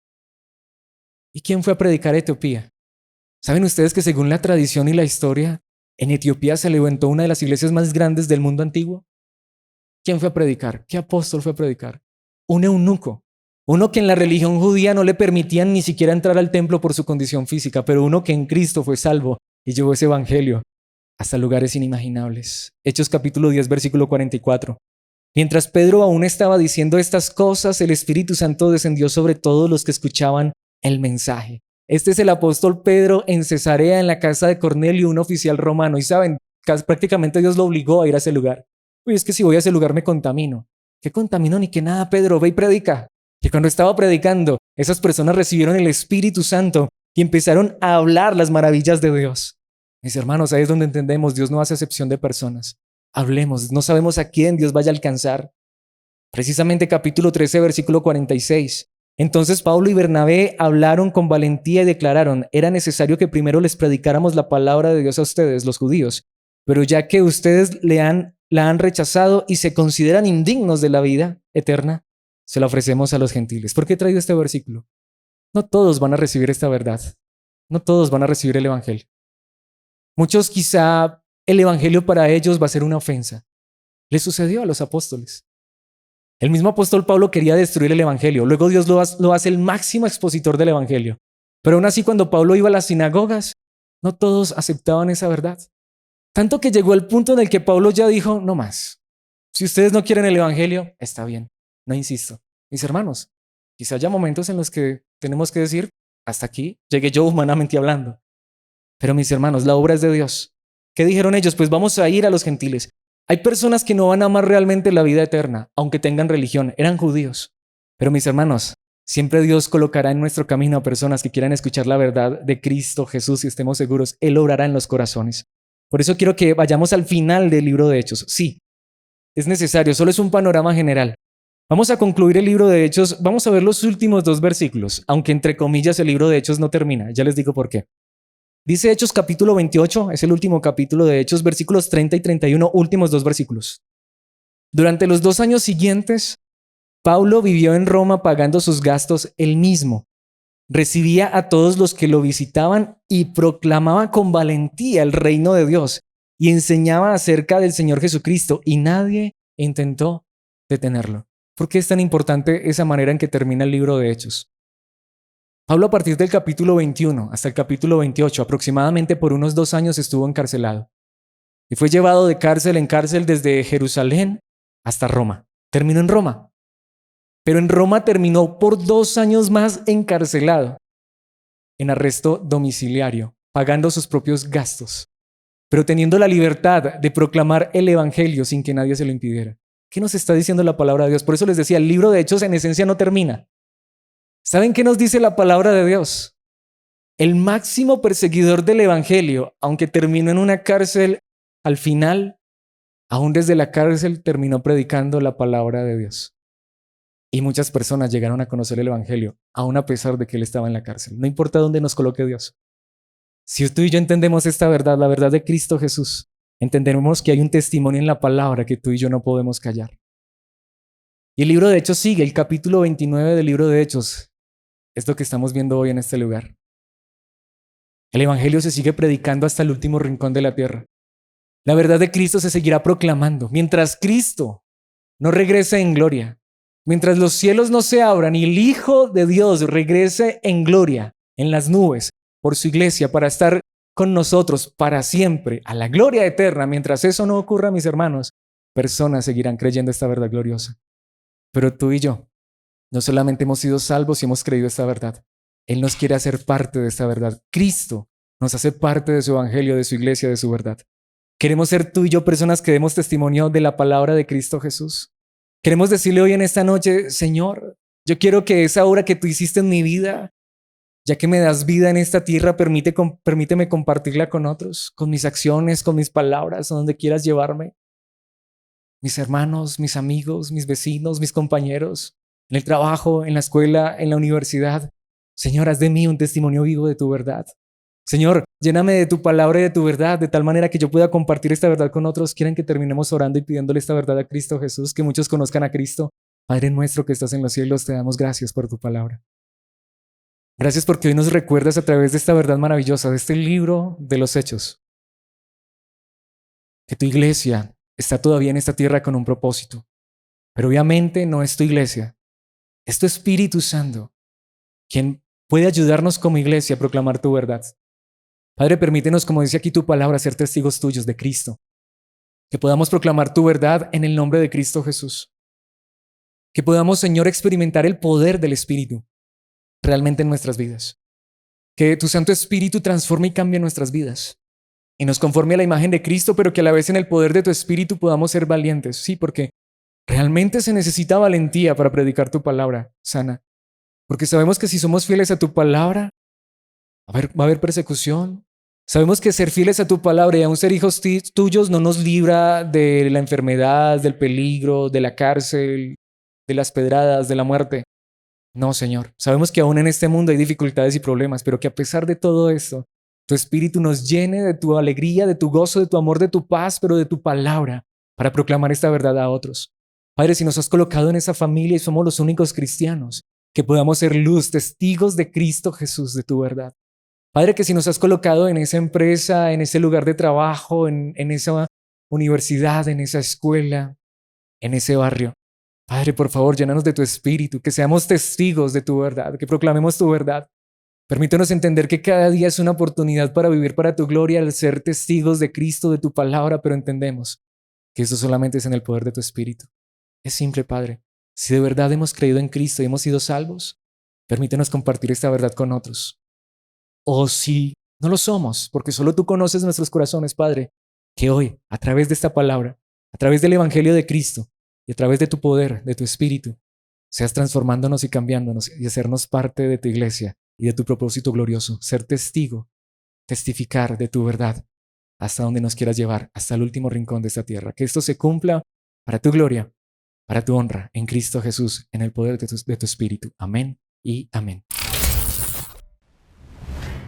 ¿Y quién fue a predicar a Etiopía? ¿Saben ustedes que según la tradición y la historia, en Etiopía se levantó una de las iglesias más grandes del mundo antiguo? ¿Quién fue a predicar? ¿Qué apóstol fue a predicar? Un eunuco. Uno que en la religión judía no le permitían ni siquiera entrar al templo por su condición física, pero uno que en Cristo fue salvo y llevó ese evangelio hasta lugares inimaginables. Hechos capítulo 10, versículo 44. Mientras Pedro aún estaba diciendo estas cosas, el Espíritu Santo descendió sobre todos los que escuchaban el mensaje. Este es el apóstol Pedro en Cesarea, en la casa de Cornelio, un oficial romano. Y saben, prácticamente Dios lo obligó a ir a ese lugar. Uy, es que si voy a ese lugar me contamino. ¿Qué contamino ni qué nada, Pedro? Ve y predica. Y cuando estaba predicando, esas personas recibieron el Espíritu Santo y empezaron a hablar las maravillas de Dios. Mis hermanos, ahí es donde entendemos, Dios no hace excepción de personas. Hablemos, no sabemos a quién Dios vaya a alcanzar. Precisamente capítulo 13, versículo 46. Entonces Pablo y Bernabé hablaron con valentía y declararon, era necesario que primero les predicáramos la palabra de Dios a ustedes, los judíos, pero ya que ustedes la han rechazado y se consideran indignos de la vida eterna, se la ofrecemos a los gentiles. ¿Por qué he traído este versículo? No todos van a recibir esta verdad. No todos van a recibir el evangelio. Muchos quizá el evangelio para ellos va a ser una ofensa. Le sucedió a los apóstoles. El mismo apóstol Pablo quería destruir el evangelio. Luego Dios lo hace el máximo expositor del evangelio. Pero aún así, cuando Pablo iba a las sinagogas, no todos aceptaban esa verdad. Tanto que llegó el punto en el que Pablo ya dijo, no más. Si ustedes no quieren el evangelio, está bien. No insisto. Mis hermanos, quizá haya momentos en los que tenemos que decir, hasta aquí llegué yo humanamente hablando. Pero mis hermanos, la obra es de Dios. ¿Qué dijeron ellos? Pues vamos a ir a los gentiles. Hay personas que no van a amar realmente la vida eterna, aunque tengan religión. Eran judíos. Pero mis hermanos, siempre Dios colocará en nuestro camino a personas que quieran escuchar la verdad de Cristo Jesús y estemos seguros, Él obrará en los corazones. Por eso quiero que vayamos al final del libro de Hechos. Sí, es necesario, solo es un panorama general. Vamos a concluir el libro de Hechos, vamos a ver los últimos 2 versículos, aunque entre comillas el libro de Hechos no termina, ya les digo por qué. Dice Hechos capítulo 28, es el último capítulo de Hechos, versículos 30 y 31, últimos 2 versículos. Durante los 2 años siguientes, Pablo vivió en Roma pagando sus gastos él mismo. Recibía a todos los que lo visitaban y proclamaba con valentía el reino de Dios y enseñaba acerca del Señor Jesucristo y nadie intentó detenerlo. ¿Por qué es tan importante esa manera en que termina el libro de Hechos? Pablo, a partir del capítulo 21 hasta el capítulo 28, aproximadamente por unos 2 años estuvo encarcelado y fue llevado de cárcel en cárcel desde Jerusalén hasta Roma. Terminó en Roma, pero en Roma terminó por 2 años más encarcelado, en arresto domiciliario, pagando sus propios gastos, pero teniendo la libertad de proclamar el evangelio sin que nadie se lo impidiera. ¿Qué nos está diciendo la palabra de Dios? Por eso les decía, el libro de Hechos en esencia no termina. ¿Saben qué nos dice la palabra de Dios? El máximo perseguidor del evangelio, aunque terminó en una cárcel, al final, aún desde la cárcel, terminó predicando la palabra de Dios. Y muchas personas llegaron a conocer el evangelio, aún a pesar de que él estaba en la cárcel. No importa dónde nos coloque Dios. Si tú y yo entendemos esta verdad, la verdad de Cristo Jesús, entenderemos que hay un testimonio en la palabra que tú y yo no podemos callar. Y el libro de Hechos sigue, el capítulo 29 del libro de Hechos. Es lo que estamos viendo hoy en este lugar. El evangelio se sigue predicando hasta el último rincón de la tierra. La verdad de Cristo se seguirá proclamando. Mientras Cristo no regrese en gloria, mientras los cielos no se abran y el Hijo de Dios regrese en gloria, en las nubes, por su iglesia, para estar con nosotros para siempre, a la gloria eterna. Mientras eso no ocurra, mis hermanos, personas seguirán creyendo esta verdad gloriosa. Pero tú y yo, no solamente hemos sido salvos y hemos creído esta verdad. Él nos quiere hacer parte de esta verdad. Cristo nos hace parte de su evangelio, de su iglesia, de su verdad. Queremos ser tú y yo personas que demos testimonio de la palabra de Cristo Jesús. Queremos decirle hoy en esta noche, Señor, yo quiero que esa obra que tú hiciste en mi vida, ya que me das vida en esta tierra, permíteme compartirla con otros, con mis acciones, con mis palabras, a donde quieras llevarme. Mis hermanos, mis amigos, mis vecinos, mis compañeros, en el trabajo, en la escuela, en la universidad. Señor, haz de mí un testimonio vivo de tu verdad. Señor, lléname de tu palabra y de tu verdad, de tal manera que yo pueda compartir esta verdad con otros. Quieren que terminemos orando y pidiéndole esta verdad a Cristo Jesús, que muchos conozcan a Cristo. Padre nuestro que estás en los cielos, te damos gracias por tu palabra. Gracias porque hoy nos recuerdas a través de esta verdad maravillosa, de este libro de los Hechos, que tu iglesia está todavía en esta tierra con un propósito. Pero obviamente no es tu iglesia, es tu Espíritu Santo, quien puede ayudarnos como iglesia a proclamar tu verdad. Padre, permítenos, como dice aquí tu palabra, ser testigos tuyos de Cristo. Que podamos proclamar tu verdad en el nombre de Cristo Jesús. Que podamos, Señor, experimentar el poder del Espíritu realmente en nuestras vidas. Que tu Santo Espíritu transforme y cambie nuestras vidas. Y nos conforme a la imagen de Cristo, pero que a la vez en el poder de tu Espíritu podamos ser valientes. Sí, porque realmente se necesita valentía para predicar tu palabra sana. Porque sabemos que si somos fieles a tu palabra, va a haber persecución. Sabemos que ser fieles a tu palabra y aún ser hijos tuyos no nos libra de la enfermedad, del peligro, de la cárcel, de las pedradas, de la muerte. No, Señor. Sabemos que aún en este mundo hay dificultades y problemas, pero que a pesar de todo esto, tu Espíritu nos llene de tu alegría, de tu gozo, de tu amor, de tu paz, pero de tu palabra para proclamar esta verdad a otros. Padre, si nos has colocado en esa familia y somos los únicos cristianos, que podamos ser luz, testigos de Cristo Jesús, de tu verdad. Padre, que si nos has colocado en esa empresa, en ese lugar de trabajo, en esa universidad, en esa escuela, en ese barrio, Padre, por favor, llénanos de tu Espíritu, que seamos testigos de tu verdad, que proclamemos tu verdad. Permítanos entender que cada día es una oportunidad para vivir para tu gloria al ser testigos de Cristo, de tu palabra, pero entendemos que eso solamente es en el poder de tu Espíritu. Es simple, Padre. Si de verdad hemos creído en Cristo y hemos sido salvos, permítenos compartir esta verdad con otros. O si no lo somos, porque solo tú conoces nuestros corazones, Padre, que hoy, a través de esta palabra, a través del Evangelio de Cristo y a través de tu poder, de tu Espíritu, seas transformándonos y cambiándonos y hacernos parte de tu iglesia y de tu propósito glorioso, ser testigo, testificar de tu verdad hasta donde nos quieras llevar, hasta el último rincón de esta tierra. Que esto se cumpla para tu gloria, para tu honra, en Cristo Jesús, en el poder de tu Espíritu. Amén y amén.